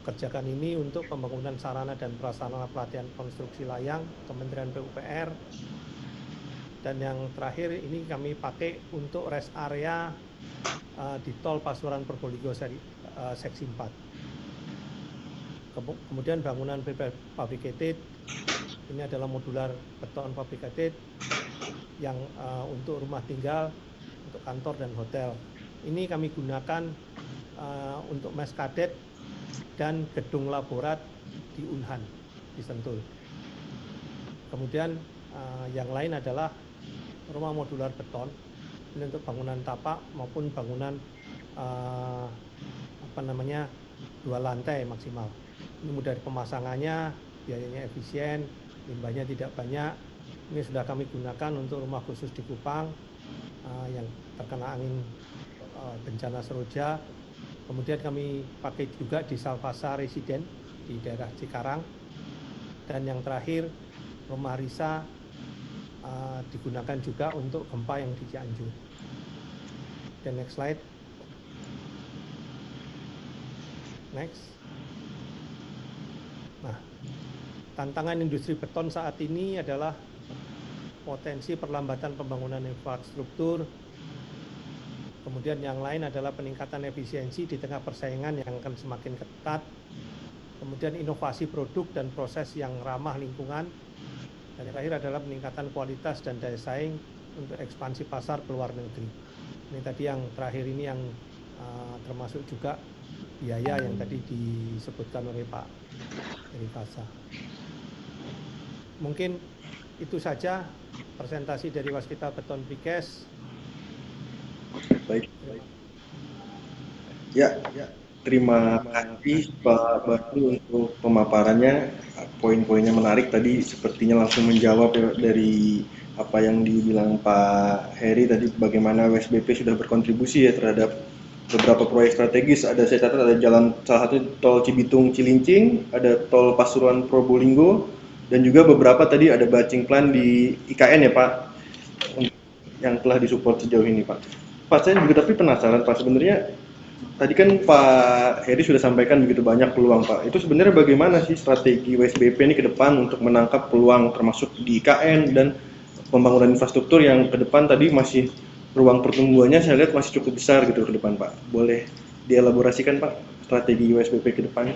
kerjakan ini untuk pembangunan sarana dan prasarana pelatihan konstruksi layang Kementerian PUPR. Dan yang terakhir ini kami pakai untuk rest area di Tol Pasuruan Probolinggo seksi 4. Kemudian bangunan prefabricated, ini adalah modular beton fabricated yang untuk rumah tinggal, untuk kantor dan hotel. Ini kami gunakan untuk mes kadet dan gedung laborat di Unhan, di Sentul. Kemudian yang lain adalah rumah modular beton, ini untuk bangunan tapak maupun bangunan 2 lantai maksimal. Ini mudah pemasangannya, biayanya efisien, limbahnya tidak banyak. Ini sudah kami gunakan untuk rumah khusus di Kupang yang terkena angin bencana Seroja. Kemudian kami pakai juga di Salvasa Residen di daerah Cikarang. Dan yang terakhir, rumah Risa digunakan juga untuk gempa yang di Cianjur. Dan next slide. Next. Nah, tantangan industri beton saat ini adalah potensi perlambatan pembangunan infrastruktur. Kemudian yang lain adalah peningkatan efisiensi di tengah persaingan yang akan semakin ketat. Kemudian inovasi produk dan proses yang ramah lingkungan. Dan yang terakhir adalah peningkatan kualitas dan daya saing untuk ekspansi pasar ke luar negeri. Ini tadi yang terakhir ini yang termasuk juga biaya yang tadi disebutkan oleh Pak Erifasa. Mungkin itu saja presentasi dari Waskita Beton Precast. Baik. Ya, terima kasih Pak Batu untuk pemaparannya. Poin-poinnya menarik tadi, sepertinya langsung menjawab dari apa yang dibilang Pak Heri tadi, bagaimana WSBP sudah berkontribusi ya terhadap beberapa proyek strategis. Saya catat ada salah satu tol Cibitung Cilincing, ada tol Pasuruan Probolinggo, dan juga beberapa tadi ada batching plan di IKN ya Pak, yang telah disupport sejauh ini Pak. Pak, saya juga tapi penasaran Pak, sebenarnya tadi kan Pak Heri sudah sampaikan begitu banyak peluang Pak. Itu sebenarnya bagaimana sih strategi WSBP ini ke depan untuk menangkap peluang termasuk di IKN dan pembangunan infrastruktur yang ke depan tadi masih ruang pertumbuhannya saya lihat masih cukup besar gitu ke depan Pak. Boleh dielaborasikan Pak strategi WSBP ke depan?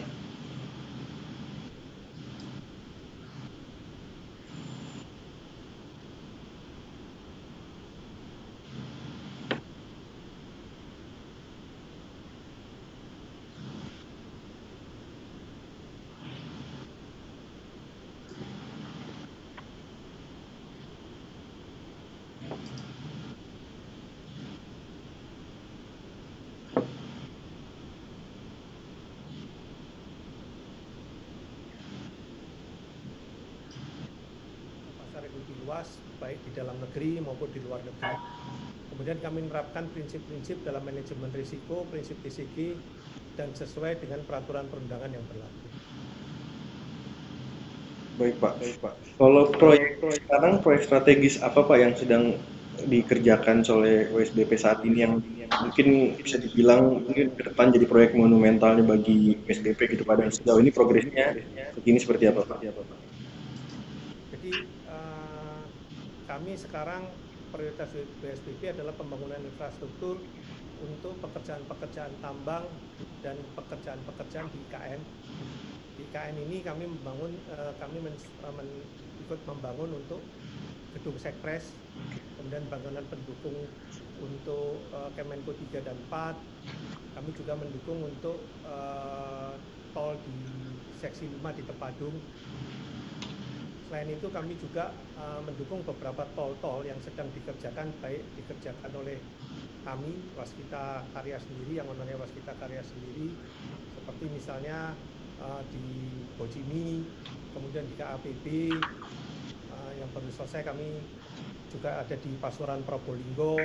Pasar yang lebih luas, baik di dalam negeri maupun di luar negeri. Kemudian kami menerapkan prinsip-prinsip dalam manajemen risiko, prinsip TCG, dan sesuai dengan peraturan perundangan yang berlaku. Baik Pak. Kalau proyek sekarang, proyek strategis apa Pak yang sedang dikerjakan oleh WSBP saat ini yang mungkin bisa dibilang mungkin ke depan jadi proyek monumentalnya bagi WSBP gitu Pak, dan sejauh ini progresnya begini seperti apa Pak? Jadi kami sekarang prioritas WSBP adalah pembangunan infrastruktur untuk pekerjaan-pekerjaan tambang dan pekerjaan-pekerjaan di IKN. Di IKN ini kami membangun, ikut membangun untuk gedung Sekpres, kemudian bangunan pendukung untuk Kemenko 3 dan 4. Kami juga mendukung untuk tol di seksi 5 di Terpadung. Selain itu kami juga mendukung beberapa tol-tol yang sedang dikerjakan, baik dikerjakan oleh kami, Waskita Karya sendiri, yang ownernya Waskita Karya sendiri, seperti misalnya di Bojimi, kemudian di KAPB, yang baru selesai kami juga ada di Pasuruan Probolinggo,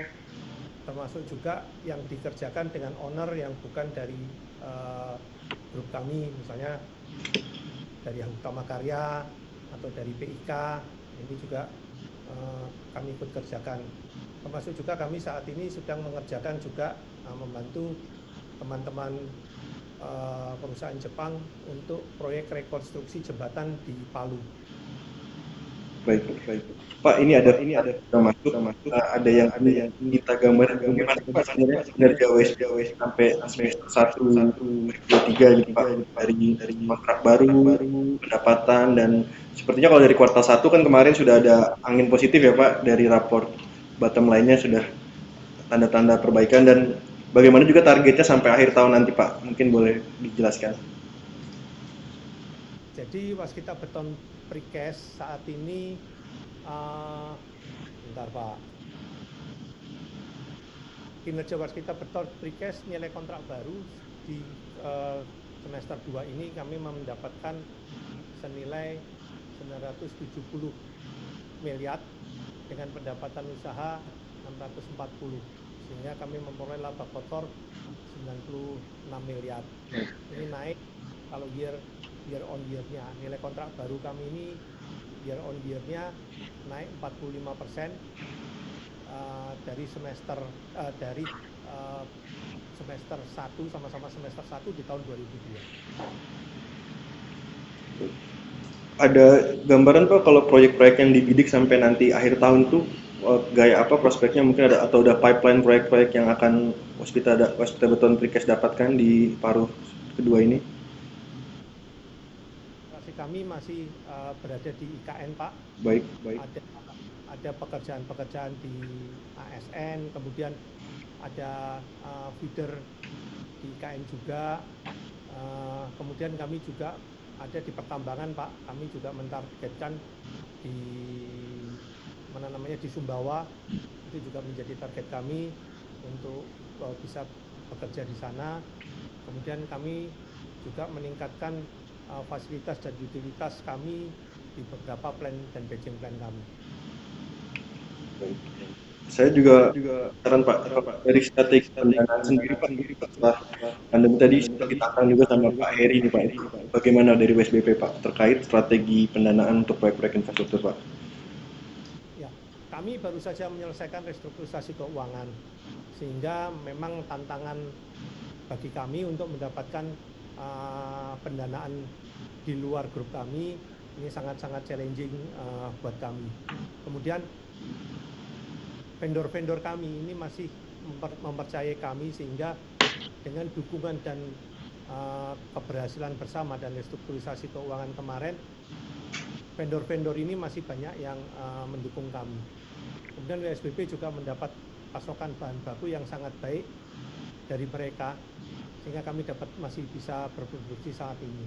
termasuk juga yang dikerjakan dengan owner yang bukan dari grup kami, misalnya dari Utama Karya atau dari PIK, ini juga kami ikut kerjakan. Termasuk juga kami saat ini sedang mengerjakan juga membantu teman-teman perusahaan Jepang untuk proyek rekonstruksi jembatan di Palu. Baik. Pak, ini ada masuk ada yang kita gambar bagaimana Pak sebenarnya kinerja WSBP sampai semester 1, 2, 3 gitu Pak, dari kontrak baru, pendapatan, dan sepertinya kalau dari kuartal 1 kan kemarin sudah ada angin positif ya Pak, dari raport bottom line-nya sudah tanda-tanda perbaikan, dan bagaimana juga targetnya sampai akhir tahun nanti Pak, mungkin boleh dijelaskan. Jadi waskita beton precast saat ini, bentar Pak, kinerja waskita beton precast nilai kontrak baru di semester 2 ini kami mendapatkan senilai 970 miliar dengan pendapatan usaha 640, sehingga kami memperoleh laba kotor 96 miliar. Ini naik kalau year on year-nya. Nilai kontrak baru kami ini year on year-nya naik 45% dari semester semester 1 sama-sama semester 1 di tahun 2002. Ada gambaran Pak kalau proyek-proyek yang dibidik sampai nanti akhir tahun tuh gaya apa prospeknya, mungkin ada atau udah pipeline proyek-proyek yang akan waskita beton precast dapatkan di paruh kedua ini? Kami masih berada di IKN Pak. Baik. Ada pekerjaan-pekerjaan di ASN, kemudian ada feeder di IKN juga, kemudian kami juga ada di pertambangan Pak. Kami juga mentargetkan di di Sumbawa, itu juga menjadi target kami untuk bisa bekerja di sana. Kemudian kami juga meningkatkan fasilitas dan utilitas kami di beberapa plan dan badging plan kami. Saya juga saran Pak, dari strategi pendanaan sendiri Pak, setelah pandemi tadi kita akan juga sama Pak Heri nih Pak, bagaimana dari WSBP Pak terkait strategi pendanaan untuk proyek-proyek infrastruktur Pak? Ya, kami baru saja menyelesaikan restrukturisasi keuangan, sehingga memang tantangan bagi kami untuk mendapatkan pendanaan di luar grup kami ini sangat-sangat challenging buat kami. Kemudian vendor-vendor kami ini masih mempercayai kami, sehingga dengan dukungan dan keberhasilan bersama dan restrukturisasi keuangan kemarin, vendor-vendor ini masih banyak yang mendukung kami. Kemudian WSBP juga mendapat pasokan bahan baku yang sangat baik dari mereka, sehingga kami masih bisa berproduksi saat ini.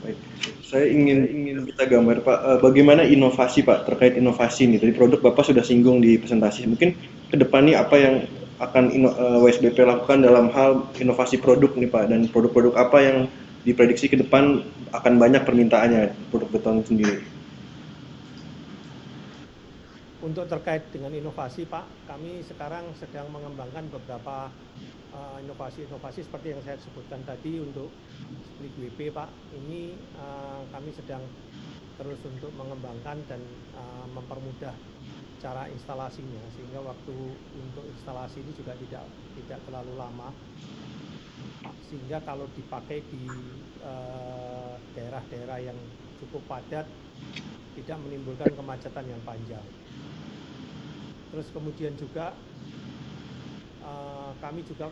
Baik, saya ingin minta gambar Pak, bagaimana inovasi Pak terkait inovasi ini. Dari produk Bapak sudah singgung di presentasi. Mungkin ke depan nih apa yang akan WSBP lakukan dalam hal inovasi produk nih Pak, dan produk-produk apa yang diprediksi ke depan akan banyak permintaannya produk beton sendiri. Untuk terkait dengan inovasi Pak, kami sekarang sedang mengembangkan beberapa inovasi-inovasi seperti yang saya sebutkan tadi. Untuk split WP Pak, ini kami sedang terus untuk mengembangkan dan mempermudah cara instalasinya, sehingga waktu untuk instalasi ini juga tidak terlalu lama, sehingga kalau dipakai di daerah-daerah yang cukup padat tidak menimbulkan kemacetan yang panjang. Terus kemudian juga kami juga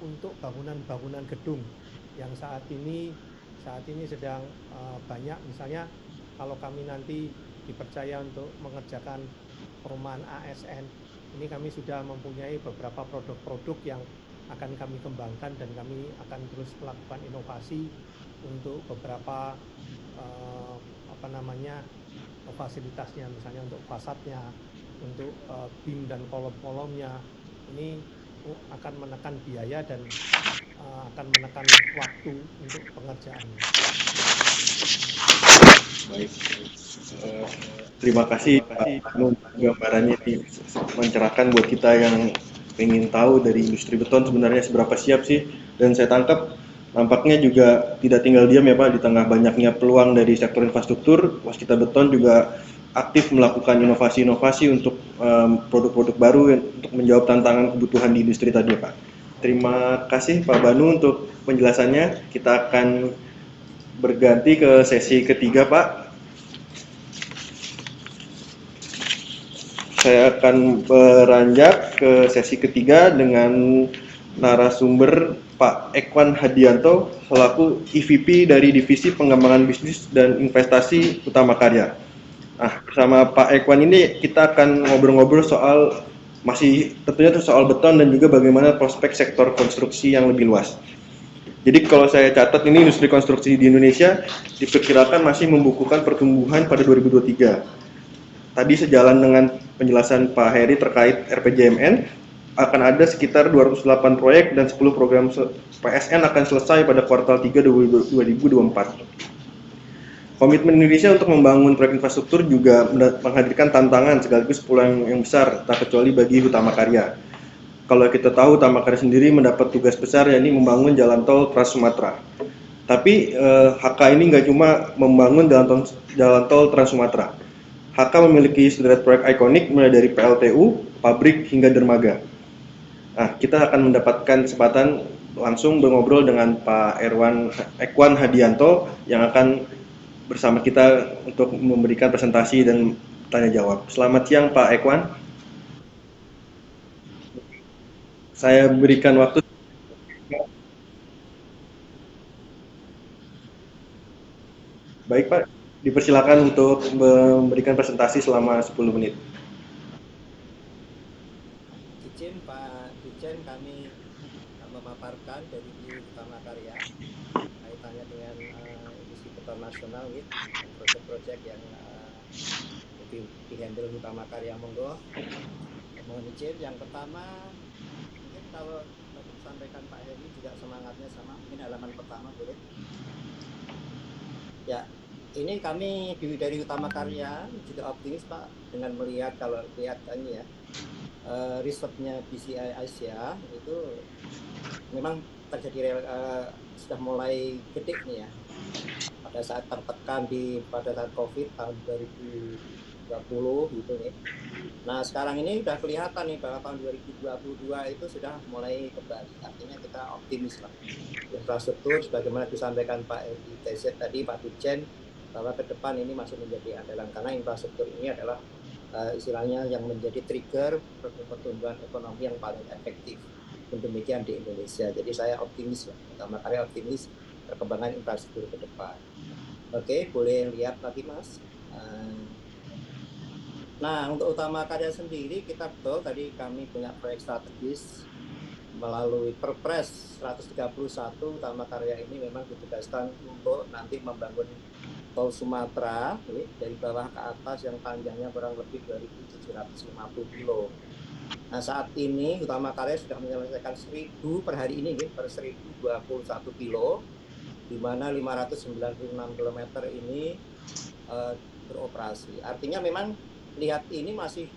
untuk bangunan-bangunan gedung yang saat ini sedang banyak, misalnya kalau kami nanti dipercaya untuk mengerjakan perumahan ASN, ini kami sudah mempunyai beberapa produk-produk yang akan kami kembangkan, dan kami akan terus melakukan inovasi untuk beberapa fasilitasnya, misalnya untuk fasadnya, untuk beam dan kolom-kolomnya. Ini akan menekan biaya dan akan menekan waktu untuk pengerjaannya. Baik, terima kasih Pak Anu, gambarannya ini mencerahkan buat kita yang ingin tahu dari industri beton sebenarnya seberapa siap sih. Dan saya tangkap nampaknya juga tidak tinggal diam ya Pak, di tengah banyaknya peluang dari sektor infrastruktur, waskita beton juga aktif melakukan inovasi-inovasi untuk produk-produk baru untuk menjawab tantangan kebutuhan di industri tadi Pak. Terima kasih Pak Banu untuk penjelasannya. Kita akan berganti ke sesi ketiga Pak. Saya akan beranjak ke sesi ketiga dengan narasumber Pak Ekwan Hadianto selaku EVP dari Divisi Pengembangan Bisnis dan Investasi Utama Karya. Nah, bersama Pak Ekwan ini kita akan ngobrol-ngobrol soal tentunya soal beton dan juga bagaimana prospek sektor konstruksi yang lebih luas. Jadi kalau saya catat ini industri konstruksi di Indonesia diperkirakan masih membukukan pertumbuhan pada 2023. Tadi sejalan dengan penjelasan Pak Heri terkait RPJMN, akan ada sekitar 208 proyek dan 10 program PSN akan selesai pada kuartal 3 2024. Komitmen Indonesia untuk membangun proyek infrastruktur juga menghadirkan tantangan sekaligus peluang yang besar, tak kecuali bagi Hutama Karya. Kalau kita tahu, Hutama Karya sendiri mendapat tugas besar, yakni membangun jalan tol Trans Sumatera. Tapi HK ini nggak cuma membangun jalan tol Trans Sumatera. HK memiliki sederet proyek ikonik mulai dari PLTU, pabrik hingga dermaga. Nah, kita akan mendapatkan kesempatan langsung mengobrol dengan Pak Ekwan Hadianto yang akan bersama kita untuk memberikan presentasi dan tanya jawab. Selamat siang Pak Ekwan. Saya berikan waktu. Baik Pak, dipersilakan untuk memberikan presentasi selama 10 menit. Izin Pak Dirjen, kami memaparkan dari Hutama Karya kaitannya dengan industri beton nasional, proyek-proyek yang dihandle Hutama Karya. Monggo, mohon izin. Yang pertama, mungkin kalau sampaikan Pak Heri juga semangatnya sama, mungkin halaman pertama boleh. Ya, ini kami dari Hutama Karya juga optimis Pak, dengan melihat, kalau lihat kan ya, risetnya BCI Asia itu memang terjadi sudah mulai gede nih ya, pada saat tertekan pada saat COVID tahun 2020 gitu nih. Nah sekarang ini sudah kelihatan nih bahwa tahun 2022 itu sudah mulai kembali, artinya kita optimis lah. Infrastruktur sebagaimana disampaikan Pak TZ tadi, Pak Dirjen, bahwa ke depan ini masih menjadi andalan karena infrastruktur ini adalah istilahnya yang menjadi trigger pertumbuhan ekonomi yang paling efektif. Demikian di Indonesia. Jadi saya optimis ya, Hutama Karya optimis perkembangan infrastruktur ke depan. Oke, boleh lihat lagi Mas. Nah, untuk Hutama Karya sendiri, kita betul tadi kami punya proyek strategis melalui Perpres 131. Hutama Karya ini memang ditugaskan untuk nanti membangun tol Sumatera dari bawah ke atas yang panjangnya kurang lebih 2.750 kilo. Nah saat ini Hutama Karya sudah menyelesaikan 1.000 per hari ini, per 1.021 kilo, di mana 596 km ini beroperasi. Artinya memang lihat ini masih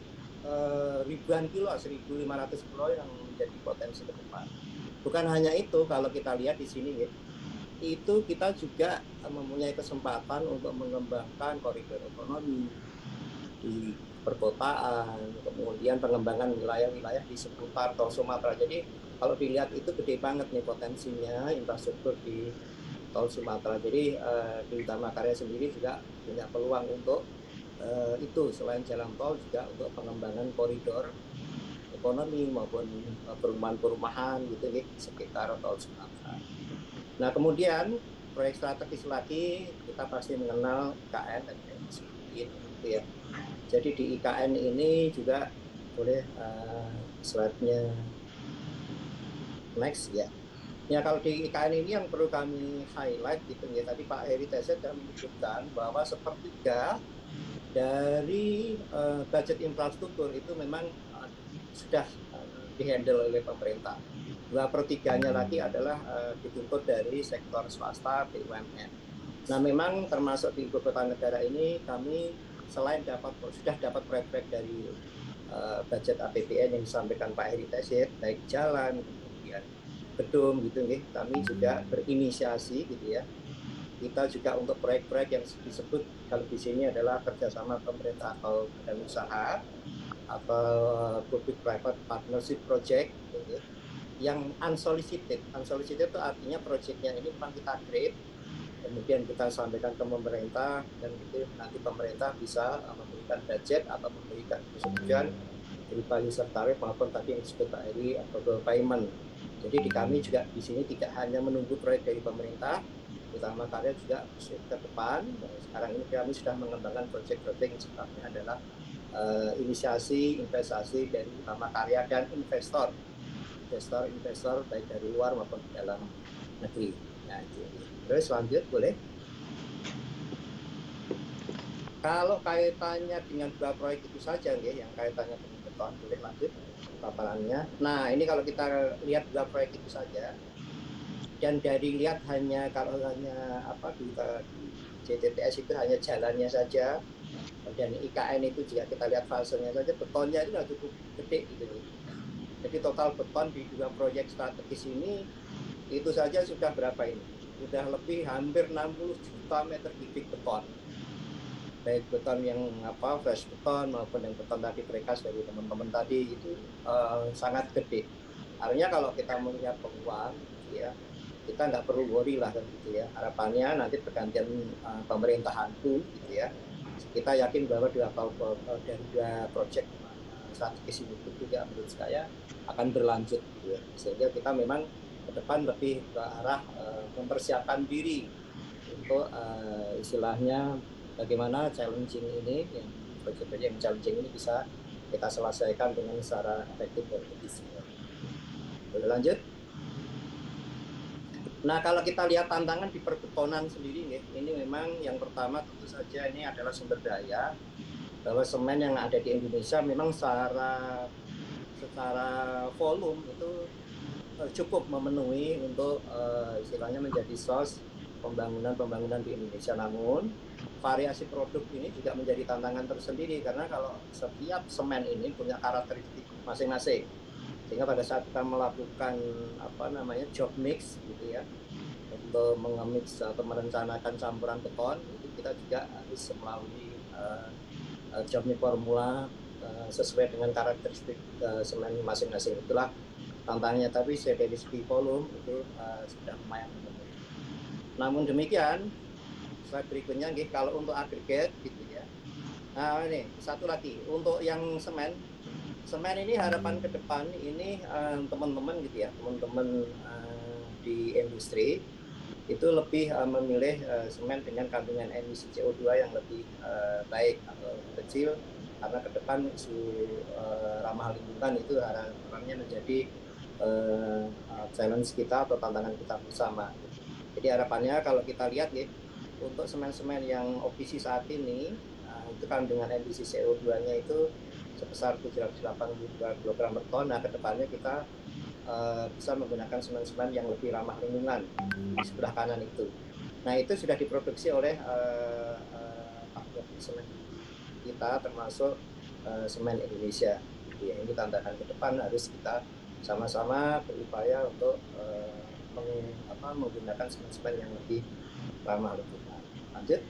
ribuan kilo, 1.500 kilo yang menjadi potensi ke depan. Bukan hanya itu, kalau kita lihat di sini itu kita juga mempunyai kesempatan untuk mengembangkan koridor ekonomi di perkotaan, kemudian pengembangan wilayah-wilayah di seputar tol Sumatera. Jadi kalau dilihat itu gede banget nih potensinya infrastruktur di tol Sumatera. Jadi di Hutama Karya sendiri juga punya peluang untuk itu, selain jalan tol juga untuk pengembangan koridor ekonomi maupun perumahan-perumahan gitu nih sekitar tol Sumatera. Nah kemudian proyek strategis lagi, kita pasti mengenal IKN dan gitu ya. Jadi di IKN ini juga boleh slide-nya next ya. Ya kalau di IKN ini yang perlu kami highlight gitu ya, tadi Pak Heri TZ sudah menyebutkan bahwa sepertiga dari budget infrastruktur itu memang sudah dihandle oleh pemerintah. 2/3-nya lagi adalah dituntut dari sektor swasta, BUMN. Nah memang termasuk di ibu kota negara ini kami selain sudah dapat proyek-proyek dari budget APBN yang disampaikan Pak Heri TZ, baik jalan, kemudian gedung gitu nih, kami juga berinisiasi gitu ya. Kita juga untuk proyek-proyek yang disebut kalau di sini adalah kerjasama pemerintah atau badan usaha atau public private partnership project gitu, yang unsolicited. Unsolicited itu artinya proyeknya ini memang kita create, kemudian kita sampaikan ke pemerintah, dan itu nanti pemerintah bisa memberikan budget atau memberikan persetujuan berupa user tarif maupun tadi yang disebut Pak Heri atau payment. Jadi di kami juga di sini tidak hanya menunggu proyek dari pemerintah, Hutama Karya juga ke depan. Sekarang ini kami sudah mengembangkan proyek-proyek yang sifatnya adalah inisiasi investasi dari Hutama Karya dan investor baik dari luar maupun di dalam. negeri. Nah, itu. Terus lanjut boleh. Kalau kaitannya dengan 2 proyek itu saja, yang kaitannya dengan beton, boleh lanjut paparannya. Nah, ini kalau kita lihat 2 proyek itu saja, dan dari lihat kalau hanya di JTTS itu hanya jalannya saja, dan IKN itu juga kita lihat fasenya saja, betonnya itu sudah cukup gede gitu nih. Jadi total beton di 2 proyek strategis ini itu saja sudah berapa ini? Sudah lebih hampir 60 juta meter kubik beton. Baik beton yang fresh beton maupun yang beton tadi precast dari teman-teman tadi itu sangat gede. Artinya kalau kita melihat peluang gitu ya, kita nggak perlu worry lah kan gitu ya. Harapannya nanti pergantian pemerintahan pun gitu ya, kita yakin bahwa dari 2 proyek strategis ini juga menurut saya akan berlanjut gitu ya. Sehingga kita memang ke depan lebih ke arah mempersiapkan diri untuk istilahnya bagaimana challenging ini, yang proyek-proyek yang challenging ini bisa kita selesaikan dengan secara efektif dan efisien. Boleh lanjut? Nah, kalau kita lihat tantangan di perbetonan sendiri, ini memang yang pertama tentu saja ini adalah sumber daya, bahwa semen yang ada di Indonesia memang secara volume itu cukup memenuhi untuk istilahnya menjadi source pembangunan di Indonesia. Namun variasi produk ini juga menjadi tantangan tersendiri, karena kalau setiap semen ini punya karakteristik masing-masing, sehingga pada saat kita melakukan job mix gitu ya, untuk mengemix atau merencanakan campuran beton, itu kita juga harus melalui job mix formula sesuai dengan karakteristik semen masing-masing. Itulah tantangannya, tapi dari segi volume itu sudah lumayan memenuhi. Namun demikian, slide berikutnya, kalau untuk agregat gitu ya. Nah ini satu lagi untuk yang semen ini harapan ke depan ini teman-teman gitu ya, teman-teman di industri itu lebih memilih semen dengan kandungan emisi CO2 yang lebih baik atau kecil, karena ke depan isu ramah lingkungan itu harapannya menjadi challenge kita atau tantangan kita bersama. Jadi harapannya kalau kita lihat untuk semen-semen yang OPC saat ini itu kandungan emisi CO2-nya itu sebesar 782 kg per ton. Nah, kedepannya kita bisa menggunakan semen-semen yang lebih ramah lingkungan di sebelah kanan itu. Nah, itu sudah diproduksi oleh semen kita, termasuk semen Indonesia. Jadi, ini tantangan ke depan harus kita sama-sama berupaya untuk menggunakan semen-semen yang lebih ramah lingkungan. Lanjut.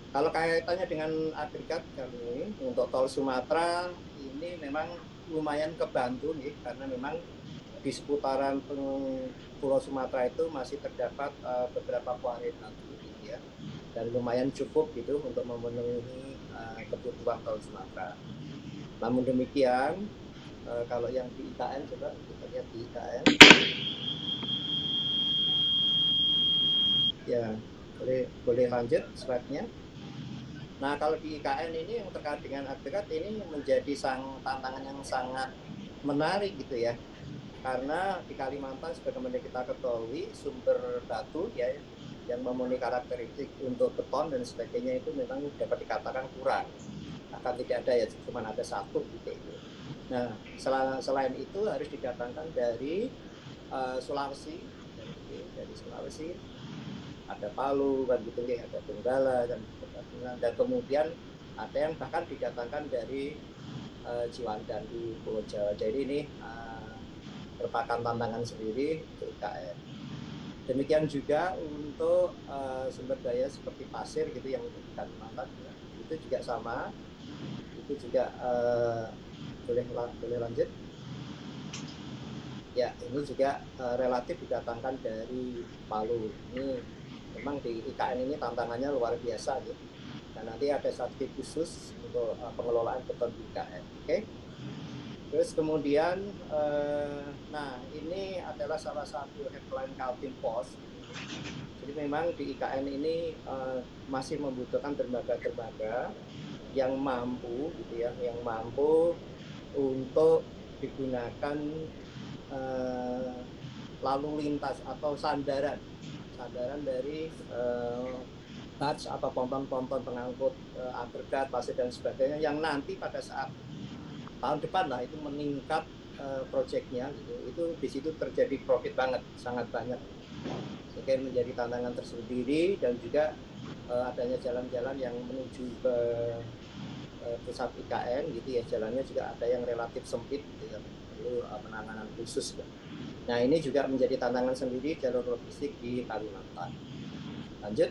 Kalau kaitannya dengan agregat kali ini untuk tol Sumatera ini memang lumayan kebantu karena memang di seputaran Pulau Sumatera itu masih terdapat beberapa kuaril gitu ya, dan lumayan cukup gitu untuk memenuhi kebutuhan tol Sumatera. Namun demikian kalau yang di IKN, coba kita lihat di IKN ya, boleh lanjut slide-nya. Nah, kalau di IKN ini yang terkait dengan agregat ini menjadi tantangan yang sangat menarik gitu ya. Karena di Kalimantan sebagaimana kita ketahui, sumber batu ya yang memenuhi karakteristik untuk beton dan sebagainya itu memang dapat dikatakan kurang. Akan tidak ada ya, cuma ada satu gitu itu. Nah, selain itu harus didatangkan dari Sulawesi, dari Sulawesi, ada Palu kan gitu ya, ada Donggala dan kemudian ada yang bahkan didatangkan dari Ciwandan di Pulau Jawa. Jadi ini merupakan tantangan sendiri untuk IKN. Demikian juga untuk sumber daya seperti pasir gitu yang di Kalimantan itu juga sama, itu juga boleh lanjut. Ya, ini juga relatif didatangkan dari Palu. Ini memang di IKN ini tantangannya luar biasa gitu. Dan nanti ada strategi khusus untuk pengelolaan beton di IKN. Oke. Terus kemudian, nah ini adalah salah satu headline Kaltim Post. Jadi memang di IKN ini masih membutuhkan dermaga-dermaga yang mampu gitu ya, yang mampu untuk digunakan lalu lintas atau sandaran dari batch atau ponton-ponton pengangkut agregat, pasir dan sebagainya yang nanti pada saat tahun depan lah itu meningkat proyeknya gitu. Itu di situ terjadi profit banget, sangat banyak. Sehingga menjadi tantangan tersendiri dan juga adanya jalan-jalan yang menuju ke pusat IKN gitu ya, jalannya juga ada yang relatif sempit gitu ya, perlu penanganan khusus ya. Nah ini juga menjadi tantangan sendiri jalur logistik di Kalimantan. Lanjut.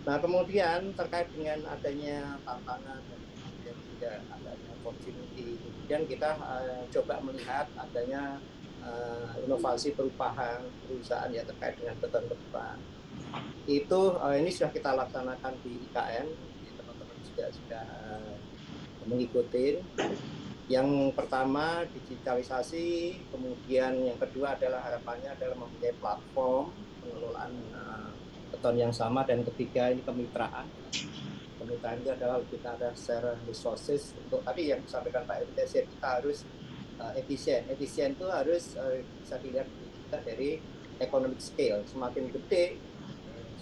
Nah kemudian terkait dengan adanya tantangan dan juga adanya opportunity, kemudian kita coba melihat adanya inovasi perubahan perusahaan ya terkait dengan beton beton. Itu ini sudah kita laksanakan di IKN, teman-teman juga sudah mengikuti. Yang pertama digitalisasi, kemudian yang kedua adalah harapannya adalah mempunyai platform pengelolaan beton yang sama, dan ketiga ini kemitraan. Kemitraan itu adalah kita ada share resources untuk tadi yang disampaikan Pak Irtes, kita harus efisien. Efisien itu harus bisa dilihat kita dari economic scale. Semakin gede,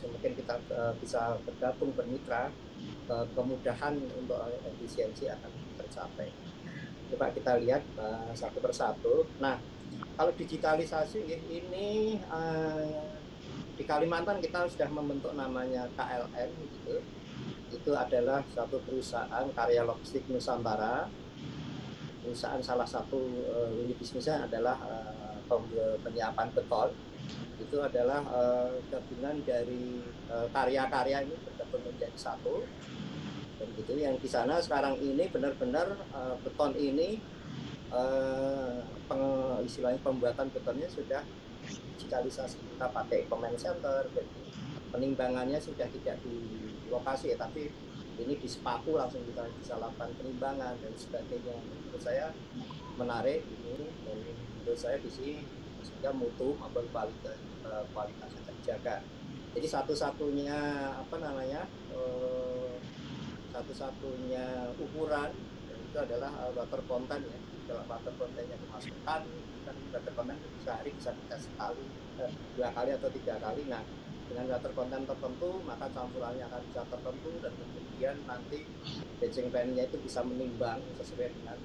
semakin kita bisa bergabung bermitra, kemudahan untuk efisiensi akan tercapai. Coba kita lihat satu persatu. Nah, kalau digitalisasi ini di Kalimantan kita sudah membentuk namanya KLN gitu. Itu adalah satu perusahaan karya logistik Nusantara. Perusahaan salah satu unit bisnisnya adalah penyiapan beton. Itu adalah gabungan dari karya-karya ini bergabung menjadi satu. Dan gitu yang di sana sekarang ini benar-benar beton ini istilahnya pembuatan betonnya sudah digitalisasi. Kita pakai command center, penimbangannya sudah tidak di lokasi ya, tapi ini di Sepaku langsung kita bisa lakukan penimbangan dan sebagainya. Menurut saya menarik ini, dan menurut saya di sini sehingga mutu maupun kualitasnya terjaga. Jadi satu-satunya satu-satunya ukuran itu adalah water content ya. Kalau water contentnya dimasukkan, kan water content sehari bisa sekali, 2 kali atau 3 kali. Nah, dengan water content tertentu maka campurannya akan bisa tertentu, dan kemudian nanti batching plan-nya itu bisa menimbang sesuai dengan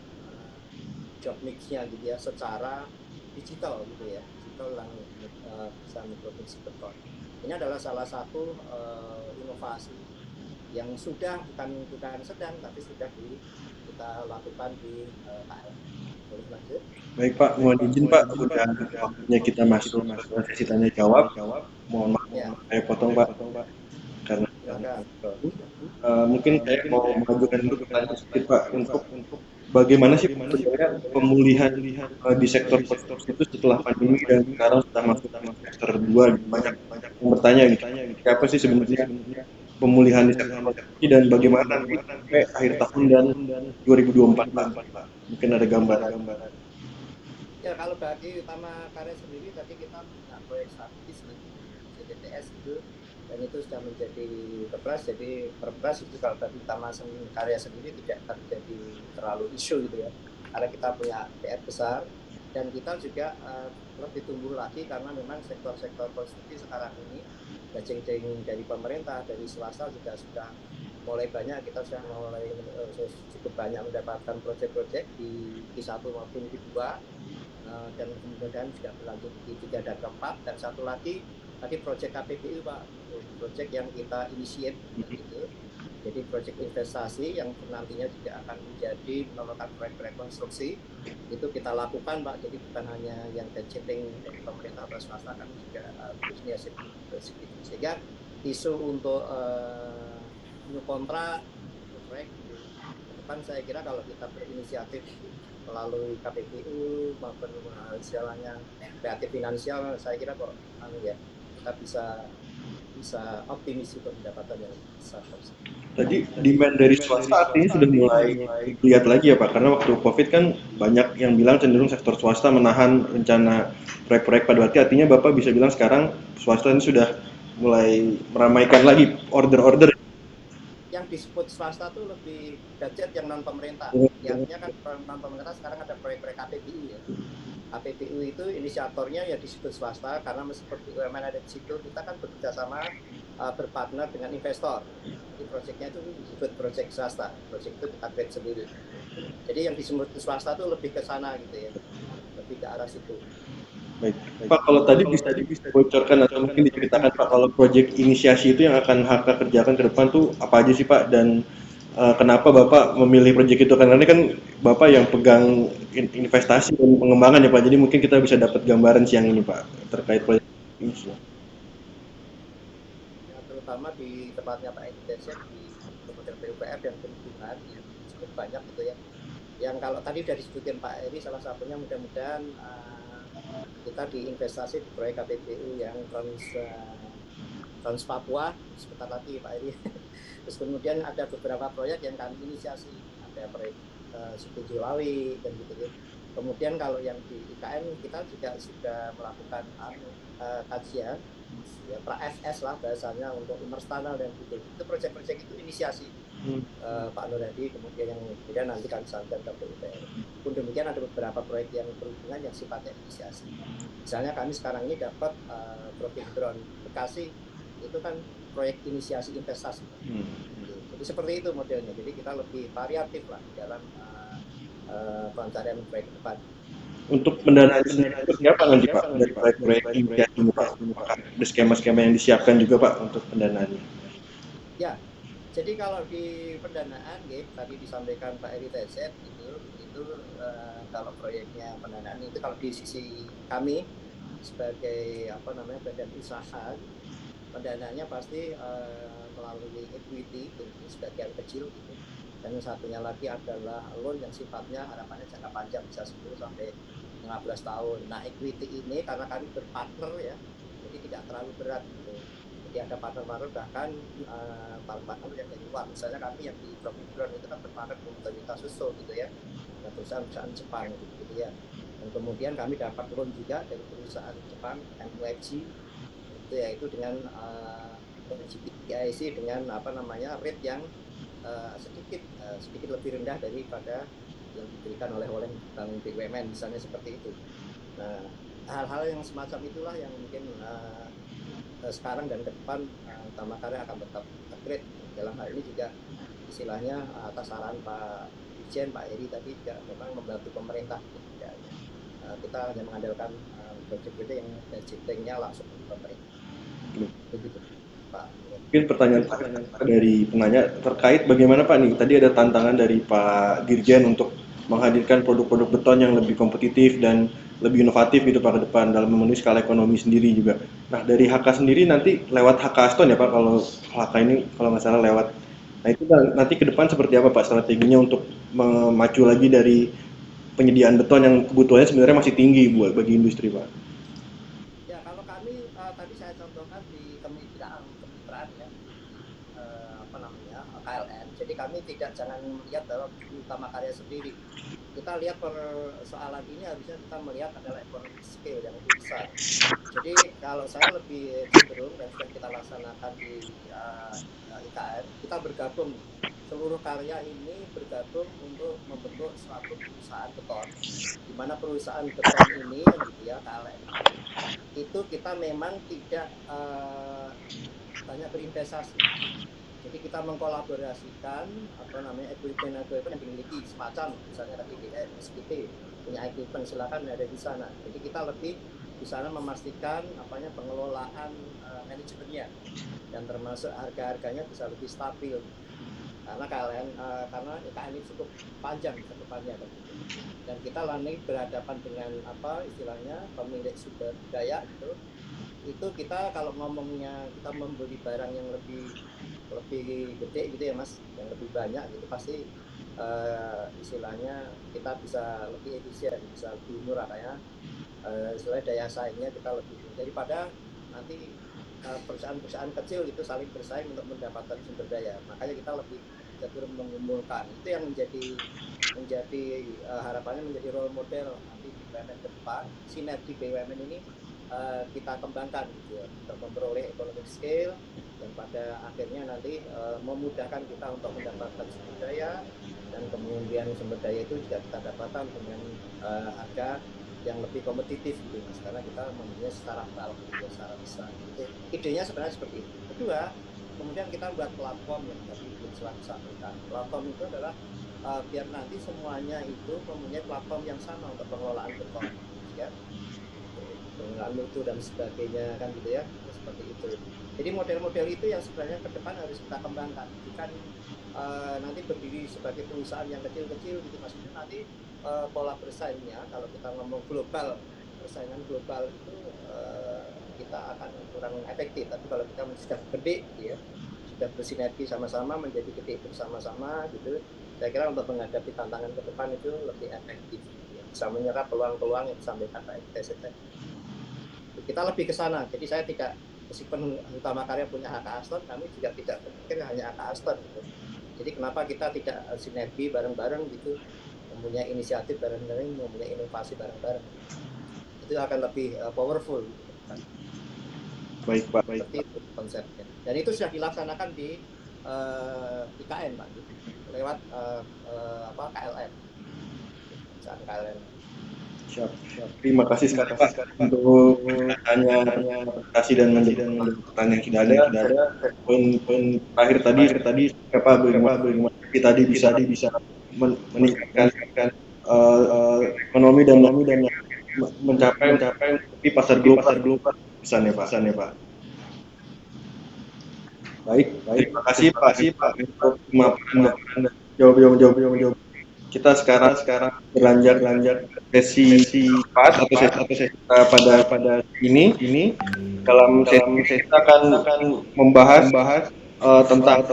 job mix-nya gitu ya, secara digital gitu ya, digital yang bisa memproduksi beton. Ini adalah salah satu inovasi yang sudah bukan sedang tapi sudah kita lakukan di KL. Boleh lanjut? Baik Pak, mohon izin Pak, udah waktunya kita masuk sesi tanya jawab. Mohon maaf saya potong Pak, karena mungkin saya mau mengajukan dulu pertanyaan sedikit Pak, untuk bagaimana sih sebenarnya pemulihan di sektor itu setelah pandemi dan sekarang sudah masuk semester 2, banyak yang bertanya gitu. Apa sih sebenarnya pemulihan di sektor properti dan bagaimana sampai akhir tahun dan 2024 Pak? Mungkin ada gambaran. Ya, kalau bagi Utama Karya sendiri tadi kita punya proyek strategis CTTS itu, dan itu sudah menjadi perpres. Jadi perpres itu kalau bagi Utama Karya sendiri tidak terjadi terlalu isu gitu ya, karena kita punya PR besar dan kita juga lebih tumbuh lagi karena memang sektor-sektor konstruksi sekarang ini budgeting dari pemerintah, dari swasta juga sudah mulai banyak. Kita sudah mulai cukup banyak mendapatkan proyek-proyek di Q1 maupun Q2, dan kemudian juga berlanjut di 3 dan 4, dan satu lagi tadi proyek KPBU Pak, proyek yang kita initiate gitu. Jadi proyek investasi yang nantinya juga akan menjadi melakukan proyek-proyek konstruksi itu kita lakukan Pak. Jadi bukan hanya yang budgeting dari pemerintah atau swasta, kan juga khususnya segitu. Sehingga isu untuk new kontrak proyek ke depan, saya kira kalau kita berinisiatif melalui KPBU maupun istilahnya kreatif finansial, saya kira kok kita bisa optimis untuk pendapatan yang besar. Tadi demand dari swasta artinya sudah mulai lihat lagi ya Pak, karena waktu COVID kan banyak yang bilang cenderung sektor swasta menahan rencana proyek-proyek pada waktu, artinya Bapak bisa bilang sekarang swasta ini sudah mulai meramaikan lagi order-order. Yang disebut swasta itu lebih budget yang non pemerintah. Artinya kan non pemerintah sekarang ada proyek-proyek KPBU ya. APBU itu inisiatornya ya disebut swasta karena meskipun BUMN ada di situ, kita kan bekerja sama berpartner dengan investor. Jadi proyeknya itu disebut proyek swasta, proyek itu kita create sendiri. Jadi yang disebut swasta itu lebih ke sana gitu ya, lebih ke arah situ. Baik. Pak, kalau tadi bisa dibocorkan atau mungkin diceritakan Pak, kalau proyek inisiasi itu yang akan HK kerjakan ke depan tuh apa aja sih Pak, dan kenapa Bapak memilih proyek itu? Karena ini kan Bapak yang pegang investasi dan pengembangan ya Pak, jadi mungkin kita bisa dapat gambaran siang ini Pak terkait proyek ini. Ya, terutama di tempatnya Pak Edi Desek di Kementerian PUPR dan Perhubungan yang cukup banyak gitu ya. Yang kalau tadi sudah disebutin Pak Edi, salah satunya mudah-mudahan kita diinvestasi di proyek KPBU yang Trans Papua sebentar lagi Pak Edi. Terus kemudian ada beberapa proyek yang kami inisiasi, ada proyek Suku Julawi dan gitu. Kemudian kalau yang di IKN kita juga sudah melakukan kajian ya, pra-FS lah bahasanya untuk immerse tunnel dan gitu. Itu proyek-proyek itu inisiasi Pak Nur Hadi, kemudian yang kemudian nanti kami sampaikan ke PUPR. Pun demikian ada beberapa proyek yang berhubungan yang sifatnya inisiasi. Misalnya kami sekarang ini dapat proyek drone Bekasi, itu kan proyek inisiasi investasi. Jadi seperti itu modelnya. Jadi kita lebih variatif lah dalam pencarian proyek ke depan. Untuk pendanaan sendiri seperti apa nanti Pak dari proyek-proyek inisiasi ini Pak? Apakah ada skema-skema yang disiapkan juga Pak untuk pendanaannya? Ya, jadi kalau di pendanaan, tadi disampaikan Pak Edi Desek itu kalau proyeknya pendanaan itu kalau di sisi kami sebagai badan usaha, pendanaannya pasti melalui equity sebagian kecil gitu. Dan yang satunya lagi adalah loan yang sifatnya harapannya jangka panjang bisa 10 sampai 15 tahun. Nah, equity ini karena kami berpartner ya, jadi tidak terlalu berat gitu. Jadi ada partner-partner bahkan partner yang dari luar. Misalnya kami yang di Tropicron itu kan berpartner dengan Toyota Suso gitu ya, perusahaan Jepang gitu ya. Dan kemudian kami dapat loan juga dari perusahaan Jepang MUFG itu yaitu dengan GPIC dengan rate yang sedikit lebih rendah daripada yang diberikan oleh Bank BUMN misalnya seperti itu. Nah, hal-hal yang semacam itulah yang mungkin sekarang dan ke depan Tama Karya akan tetap upgrade. Dalam hal ini juga istilahnya atas saran Pak Dirjen, Pak Eri tadi juga memang membantu pemerintah. Ya, kita hanya mengandalkan proyek-proyek yang budgetingnya langsung dari pemerintah. Begitu, Pak. Mungkin pertanyaan dari penanya terkait bagaimana Pak nih, tadi ada tantangan dari Pak Dirjen untuk menghadirkan produk-produk beton yang lebih kompetitif dan lebih inovatif gitu Pak ke depan dalam memenuhi skala ekonomi sendiri juga. Nah, dari HK sendiri nanti lewat HK Aston ya Pak, kalau HK ini kalau nggak salah lewat. Nah, itu nanti ke depan seperti apa Pak strateginya untuk memacu lagi dari penyediaan beton yang kebutuhannya sebenarnya masih tinggi buat bagi industri Pak? Ya, kalau kami tadi saya contohkan di kemitraan ya, KLN. Jadi kami jangan melihat bahwa Tama Karya sendiri. Kita lihat persoalan ini harusnya kita melihat adalah economic scale yang lebih besar. Jadi kalau saya lebih cenderung dan sudah kita laksanakan di IKN, kita bergabung. Seluruh karya ini bergabung untuk membentuk suatu perusahaan beton. Di mana perusahaan beton ini gitu ya, KLN, itu kita memang tidak banyak berinvestasi. Jadi kita mengkolaborasikan equipment yang dimiliki semacam misalnya tadi SPT punya equipment, silakan ada di sana. Jadi kita lebih di sana memastikan pengelolaan manajemennya dan termasuk harga-harganya bisa lebih stabil. Karena karena IKN ini cukup panjang cakupannya dan kita lagi berhadapan dengan istilahnya pemilik sumber daya itu kita kalau ngomongnya kita membeli barang yang lebih gede gitu ya Mas, yang lebih banyak gitu pasti istilahnya kita bisa lebih efisien, bisa lebih murah ya. Istilahnya daya saingnya kita lebih daripada nanti perusahaan-perusahaan kecil itu saling bersaing untuk mendapatkan sumber daya. Makanya kita lebih cenderung mengumpulkan. Itu yang menjadi harapannya menjadi role model nanti di BUMN ke depan. Sinergi BUMN ini kita kembangkan gitu ya, untuk memperoleh economic scale yang pada akhirnya nanti memudahkan kita untuk mendapatkan sumber daya dan kemudian sumber daya itu juga kita dapatkan dengan harga yang lebih kompetitif gitu Mas, karena kita mempunyai secara bulk gitu, secara besar. Itu idenya sebenarnya seperti itu. Kedua, kemudian kita buat platform yang tadi belum sampaikan. Platform itu adalah biar nanti semuanya itu mempunyai platform yang sama untuk pengelolaan beton, ya, pengelolaan mutu dan sebagainya kan gitu ya, seperti itu. Jadi model-model itu yang sebenarnya ke depan harus kita kembangkan. Bukan nanti berdiri sebagai perusahaan yang kecil-kecil gitu, maksudnya nanti pola bersaingnya kalau kita ngomong global, persaingan global itu kita akan kurang efektif. Tapi kalau kita sudah gede gitu ya, sudah bersinergi sama-sama menjadi gede bersama-sama gitu, saya kira untuk menghadapi tantangan ke depan itu lebih efektif gitu ya. Bisa menyerap peluang-peluang yang disampaikan Pak TST. Kita lebih ke sana. Jadi saya tidak, meskipun Utama Karya punya HK Aston, kami juga tidak berpikir hanya HK Aston gitu. Jadi kenapa kita tidak sinergi bareng-bareng gitu, mempunyai inisiatif bareng-bareng, mempunyai inovasi bareng-bareng, itu akan lebih powerful gitu. Baik Pak, baik. Seperti itu konsepnya. Dan itu sudah dilaksanakan di IKN Pak, gitu. Lewat KLN. Perusahaan KLN. Siap. Terima kasih sekali Pak untuk presentasi dan menjawab pertanyaan yang tidak ada. Poin terakhir tadi Pak, bagaimana kita bisa meningkatkan ekonomi dan mencapai di pasar global pesannya Pak. Baik, terima kasih Pak untuk pemaparan dan jawab. Kita sekarang beranjak sesi 4 atau sesi pada ini. Dalam sesi kita akan membahas tentang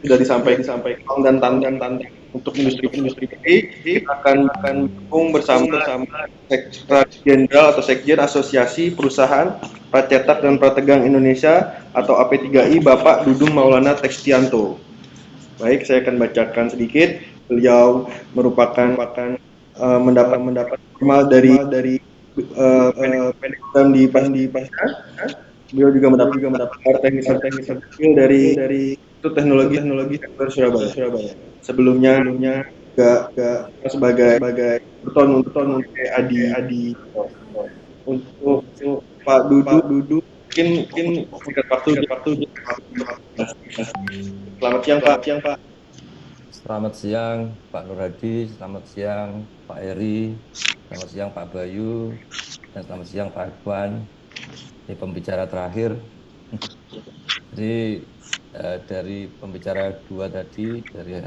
sudah disampaikan dan tantangan untuk industri ini. Kita akan dukung bersama Sekretaris Jenderal atau Sekjen Asosiasi Perusahaan Pracetak dan Prategang Indonesia atau AP3I, Bapak Dudung Maulana Tekstianto. Baik, saya akan bacakan sedikit. Beliau merupakan mendapat formal dari PNM di Pasca. Beliau juga mendapat teknis dari Institut Teknologi Surabaya. Sebelumnya juga sebagai beton untuk Adi. Untuk Pak Dudu mungkin singkat waktu. Selamat siang Pak. Selamat siang Pak Nur Hadi, selamat siang Pak Eri, selamat siang Pak Bayu, dan selamat siang Pak Ikhwan. Ini pembicara terakhir. Jadi dari pembicara dua tadi, dari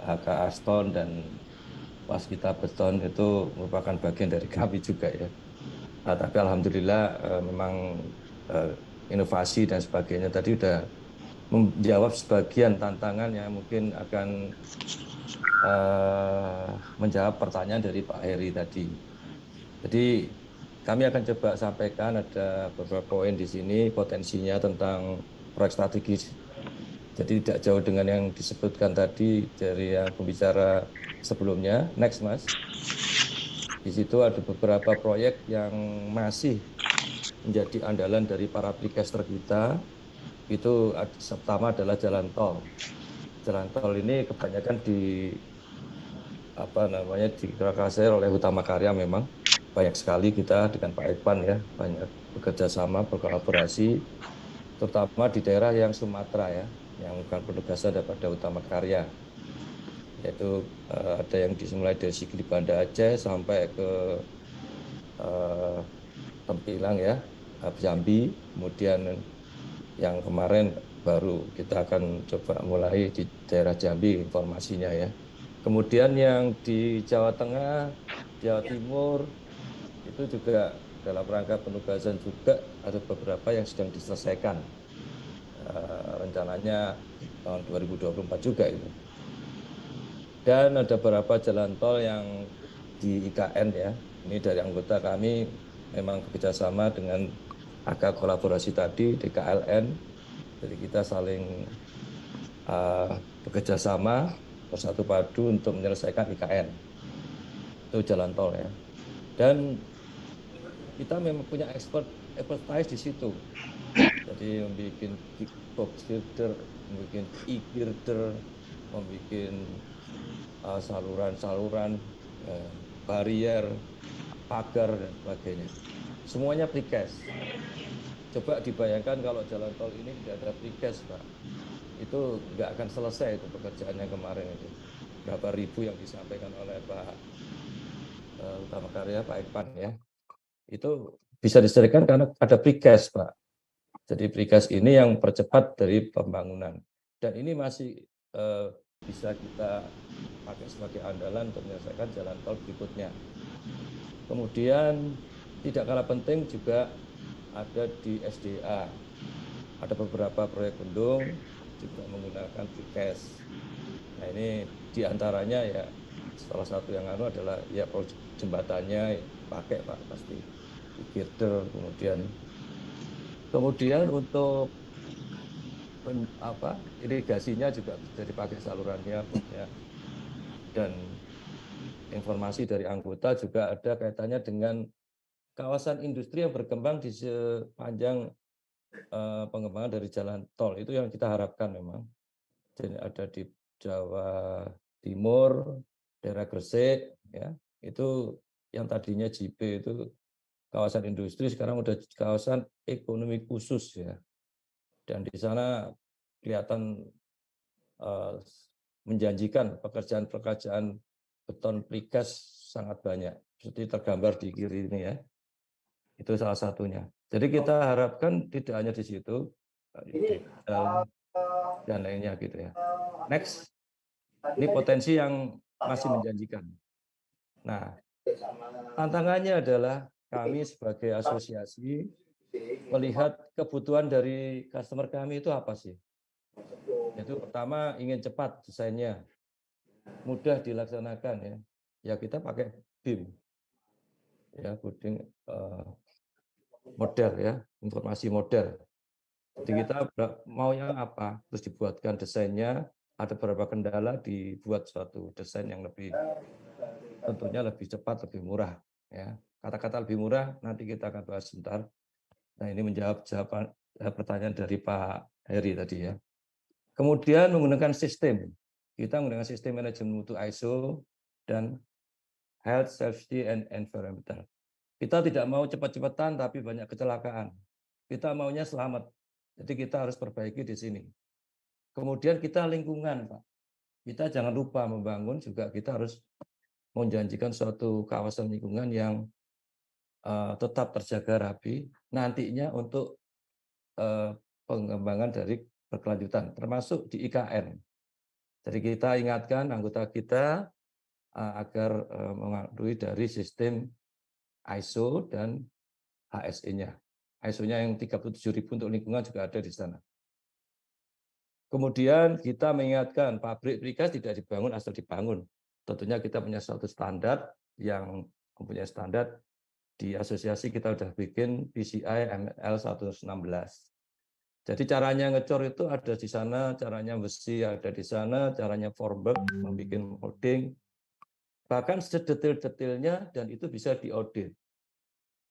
HK Aston dan Waskita Beton itu merupakan bagian dari kami juga ya. Nah, tapi alhamdulillah memang inovasi dan sebagainya tadi sudah menjawab sebagian tantangan yang mungkin akan menjawab pertanyaan dari Pak Heri tadi. Jadi kami akan coba sampaikan ada beberapa poin di sini potensinya tentang proyek strategis. Jadi tidak jauh dengan yang disebutkan tadi dari yang pembicara sebelumnya. Next Mas. Di situ ada beberapa proyek yang masih menjadi andalan dari para precaster kita. Itu pertama adalah jalan tol. Jalan tol ini kebanyakan dikerahkan oleh Utama Karya, memang banyak sekali kita dengan Pak Ikhwan ya, banyak bekerja sama, berkolaborasi, terutama di daerah yang Sumatera ya, yang bukan penugasan daripada Utama Karya. Yaitu ada yang dimulai dari Sigli Banda Aceh sampai ke Tempilang ya, Jambi, kemudian yang kemarin baru kita akan coba mulai di daerah Jambi informasinya ya. Kemudian yang di Jawa Tengah, Jawa Timur itu juga dalam rangka penugasan juga ada beberapa yang sedang diselesaikan. Rencananya tahun 2024 juga itu. Dan ada beberapa jalan tol yang di IKN ya. Ini dari anggota kami memang bekerjasama dengan agak kolaborasi tadi di KLN, jadi kita saling bekerja sama bersatu padu untuk menyelesaikan IKN. Itu jalan tol ya. Dan kita memang punya expertise di situ. Jadi membuat box girder, membuat e-girder, membuat saluran-saluran, barier, pagar dan sebagainya. Semuanya precast. Coba dibayangkan kalau jalan tol ini tidak ada precast, Pak. Itu nggak akan selesai itu pekerjaan yang kemarin itu. Berapa ribu yang disampaikan oleh Pak Utama Karya, Pak Ekpan ya. Itu bisa diselesaikan karena ada precast, Pak. Jadi precast ini yang percepat dari pembangunan. Dan ini masih bisa kita pakai sebagai andalan untuk menyelesaikan jalan tol berikutnya. Kemudian tidak kalah penting juga ada di SDA. Ada beberapa proyek bendung juga menggunakan precast. Nah ini diantaranya ya salah satu yang adalah ya jembatannya pakai Pak pasti di girder, kemudian untuk irigasinya juga bisa dipakai salurannya dan informasi dari anggota juga ada kaitannya dengan kawasan industri yang berkembang di sepanjang pengembangan dari jalan tol. Itu yang kita harapkan memang. Jadi ada di Jawa Timur, daerah Gresik, ya itu yang tadinya JP itu kawasan industri, sekarang udah kawasan ekonomi khusus ya. Dan di sana kelihatan menjanjikan pekerjaan-pekerjaan beton precast sangat banyak. Seperti tergambar di kiri ini ya. Itu salah satunya. Jadi kita harapkan tidak hanya di situ, dan lainnya gitu ya. Next, ini potensi yang masih menjanjikan. Nah, tantangannya adalah kami sebagai asosiasi melihat kebutuhan dari customer kami itu apa sih? Yaitu pertama ingin cepat desainnya, mudah dilaksanakan ya. Ya kita pakai BIM, ya coding model ya, informasi model. Jadi kita maunya apa, terus dibuatkan desainnya, ada beberapa kendala dibuat suatu desain yang tentunya lebih cepat, lebih murah. Ya, kata-kata lebih murah nanti kita akan bahas sebentar. Nah ini menjawab pertanyaan dari Pak Heri tadi ya. Kemudian menggunakan sistem, kita menggunakan sistem manajemen mutu ISO dan health, safety, and environmental. Kita tidak mau cepat-cepatan tapi banyak kecelakaan. Kita maunya selamat. Jadi kita harus perbaiki di sini. Kemudian kita lingkungan, Pak. Kita jangan lupa membangun juga kita harus menjanjikan suatu kawasan lingkungan yang tetap terjaga rapi nantinya untuk pengembangan dari berkelanjutan, termasuk di IKN. Jadi kita ingatkan anggota kita agar mematuhi dari sistem ISO dan HSE-nya. ISO-nya yang 37.000 untuk lingkungan juga ada di sana. Kemudian kita mengingatkan pabrik precast tidak dibangun asal dibangun. Tentunya kita punya suatu standar yang mempunyai standar di asosiasi kita sudah bikin PCI ML 116. Jadi caranya ngecor itu ada di sana, caranya besi ada di sana, caranya formwork, membuat molding, bahkan sedetail-detailnya dan itu bisa diaudit.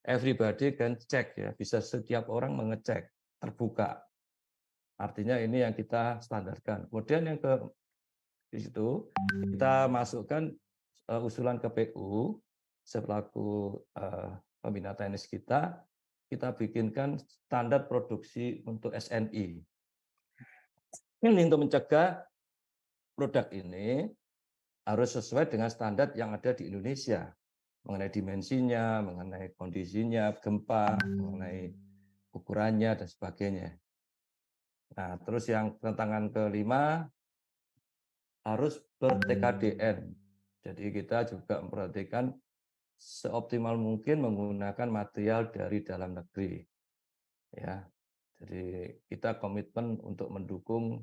Everybody can check ya, bisa setiap orang mengecek, terbuka. Artinya ini yang kita standarkan. Kemudian yang di situ kita masukkan usulan KPU selaku pembina teknis kita bikinkan standar produksi untuk SNI. Ini untuk mencegah produk ini harus sesuai dengan standar yang ada di Indonesia mengenai dimensinya, mengenai kondisinya, gempa, mengenai ukurannya dan sebagainya. Nah, terus yang tantangan kelima harus ber-TKDN. Jadi kita juga memperhatikan seoptimal mungkin menggunakan material dari dalam negeri. Ya. Jadi kita komitmen untuk mendukung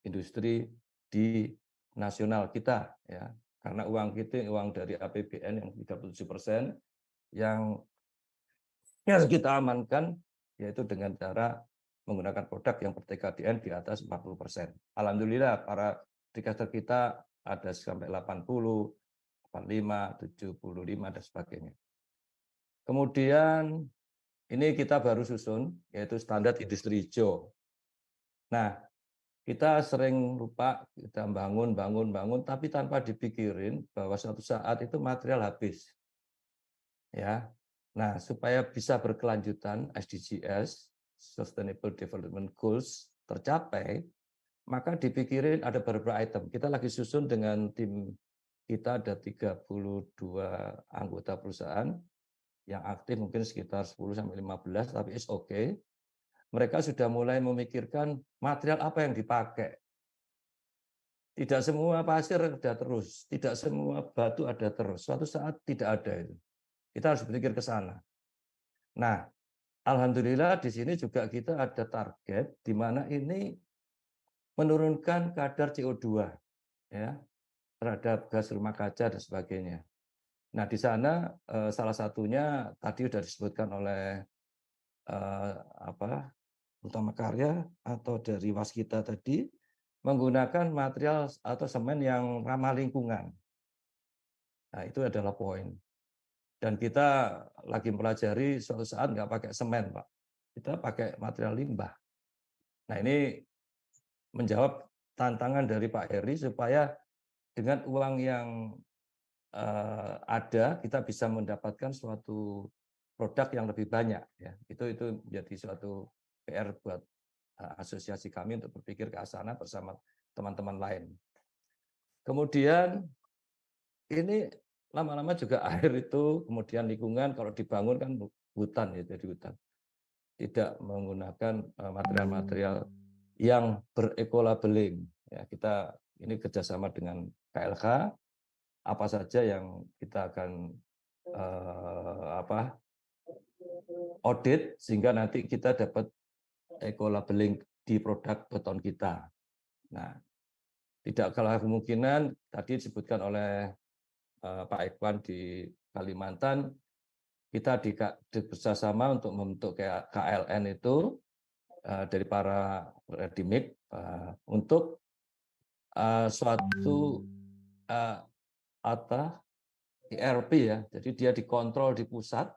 industri di nasional kita ya. Karena uang kita uang dari APBN yang 37% yang harus kita amankan yaitu dengan cara menggunakan produk yang ber-TKDN di atas 40%. Alhamdulillah para podcaster kita ada sampai 80, 45, 75 dan sebagainya. Kemudian ini kita baru susun yaitu standar industri hijau. Nah, kita sering lupa kita bangun tapi tanpa dipikirin bahwa suatu saat itu material habis. ya. Nah, supaya bisa berkelanjutan SDGs, Sustainable Development Goals tercapai, maka dipikirin ada beberapa item. Kita lagi susun dengan tim kita ada 32 anggota perusahaan yang aktif mungkin sekitar 10 sampai 15, tapi it's okay. Mereka sudah mulai memikirkan material apa yang dipakai. Tidak semua pasir ada terus, tidak semua batu ada terus. Suatu saat tidak ada itu. Kita harus berpikir ke sana. Nah, alhamdulillah di sini juga kita ada target di mana ini menurunkan kadar CO2 ya terhadap gas rumah kaca dan sebagainya. Nah, di sana salah satunya tadi sudah disebutkan oleh Utama Karya atau dari Waskita tadi menggunakan material atau semen yang ramah lingkungan. Nah, itu adalah poin. Dan kita lagi pelajari suatu saat nggak pakai semen, Pak. Kita pakai material limbah. Nah, ini menjawab tantangan dari Pak Heri supaya dengan uang yang ada, kita bisa mendapatkan suatu produk yang lebih banyak. Ya, itu menjadi suatu PR buat asosiasi kami untuk berpikir ke sana bersama teman-teman lain. Kemudian ini lama-lama juga air itu, kemudian lingkungan kalau dibangun kan hutan ya, jadi hutan. Tidak menggunakan material-material yang berekolabeling. Ya, kita ini kerjasama dengan KLH, apa saja yang kita akan audit sehingga nanti kita dapat eco-labeling di produk beton kita. Nah, tidak kalah kemungkinan tadi disebutkan oleh Pak Ekwan di Kalimantan, kita bersama untuk membentuk KLN itu dari para ready-mix untuk suatu ERP ya, jadi dia dikontrol di pusat,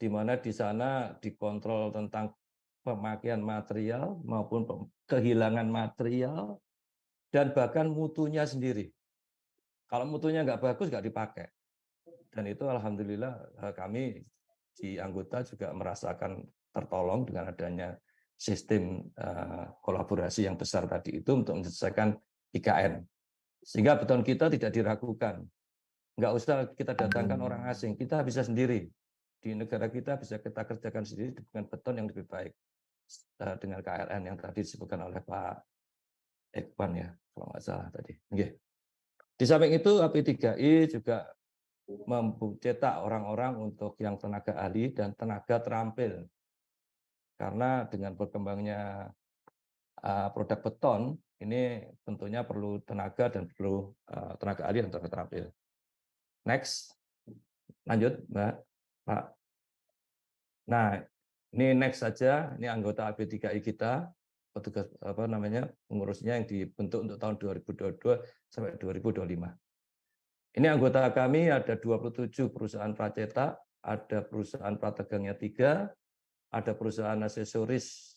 di mana di sana dikontrol tentang pemakaian material maupun kehilangan material dan bahkan mutunya sendiri. Kalau mutunya nggak bagus nggak dipakai. Dan itu alhamdulillah kami di anggota juga merasakan tertolong dengan adanya sistem kolaborasi yang besar tadi itu untuk menyelesaikan IKN. Sehingga beton kita tidak diragukan. Nggak usah kita datangkan orang asing, kita bisa sendiri. Di negara kita bisa kita kerjakan sendiri dengan beton yang lebih baik. Dengan KLN yang tadi disebutkan oleh Pak Ekwan ya, kalau nggak salah tadi. Okay. Di samping itu AP3I juga mencetak orang-orang untuk yang tenaga ahli dan tenaga terampil. Karena dengan berkembangnya produk beton, ini tentunya perlu tenaga dan perlu tenaga ahli dan tenaga terampil. Next, lanjut Mbak, Pak. Nah, ini next saja, ini anggota AP3I kita, petugas pengurusnya yang dibentuk untuk tahun 2022 sampai 2025. Ini anggota kami ada 27 perusahaan pracetak, ada perusahaan prategangnya 3, ada perusahaan aksesoris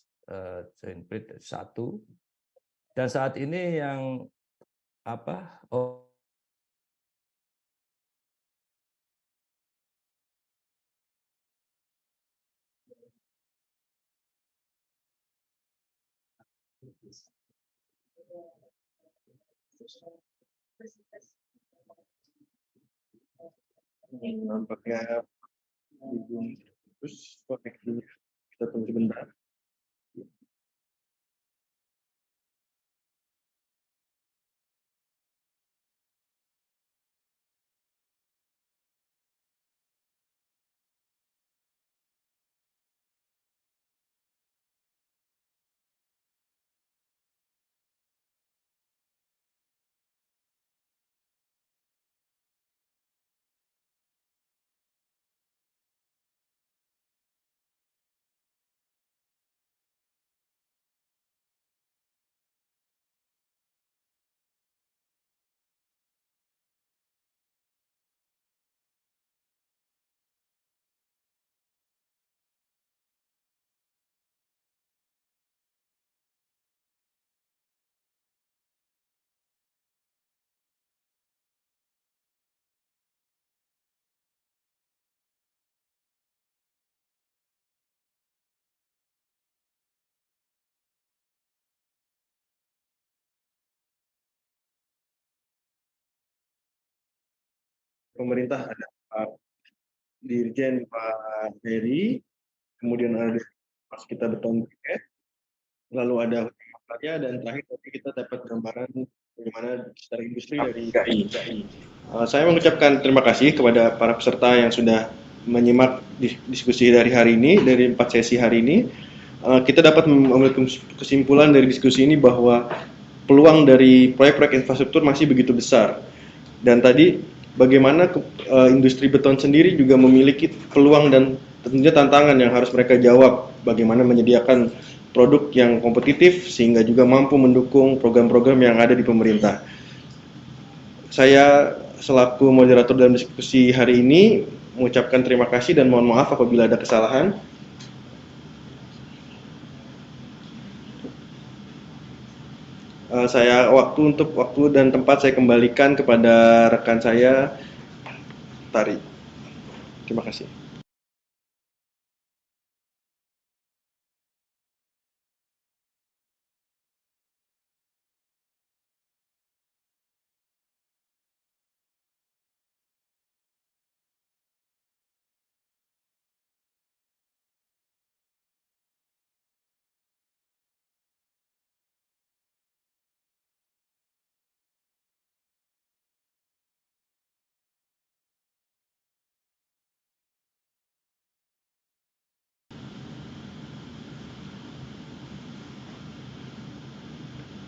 joint plate 1, dan saat ini yang Nampaknya terus kita tunggu sebentar. pemerintah ada Pak Dirjen Pak Heri, kemudian ada Mas kita Beton Briket, lalu ada karya, dan terakhir nanti kita dapat gambaran bagaimana secara industri dari KI. Saya mengucapkan terima kasih kepada para peserta yang sudah menyimak diskusi dari hari ini, dari 4 sesi hari ini. Kita dapat mengambil kesimpulan dari diskusi ini bahwa peluang dari proyek-proyek infrastruktur masih begitu besar. Dan tadi bagaimana industri beton sendiri juga memiliki peluang dan tentunya tantangan yang harus mereka jawab, bagaimana menyediakan produk yang kompetitif sehingga juga mampu mendukung program-program yang ada di pemerintah. Saya selaku moderator dalam diskusi hari ini mengucapkan terima kasih dan mohon maaf apabila ada kesalahan. Waktu dan tempat saya kembalikan kepada rekan saya, Tari. Terima kasih.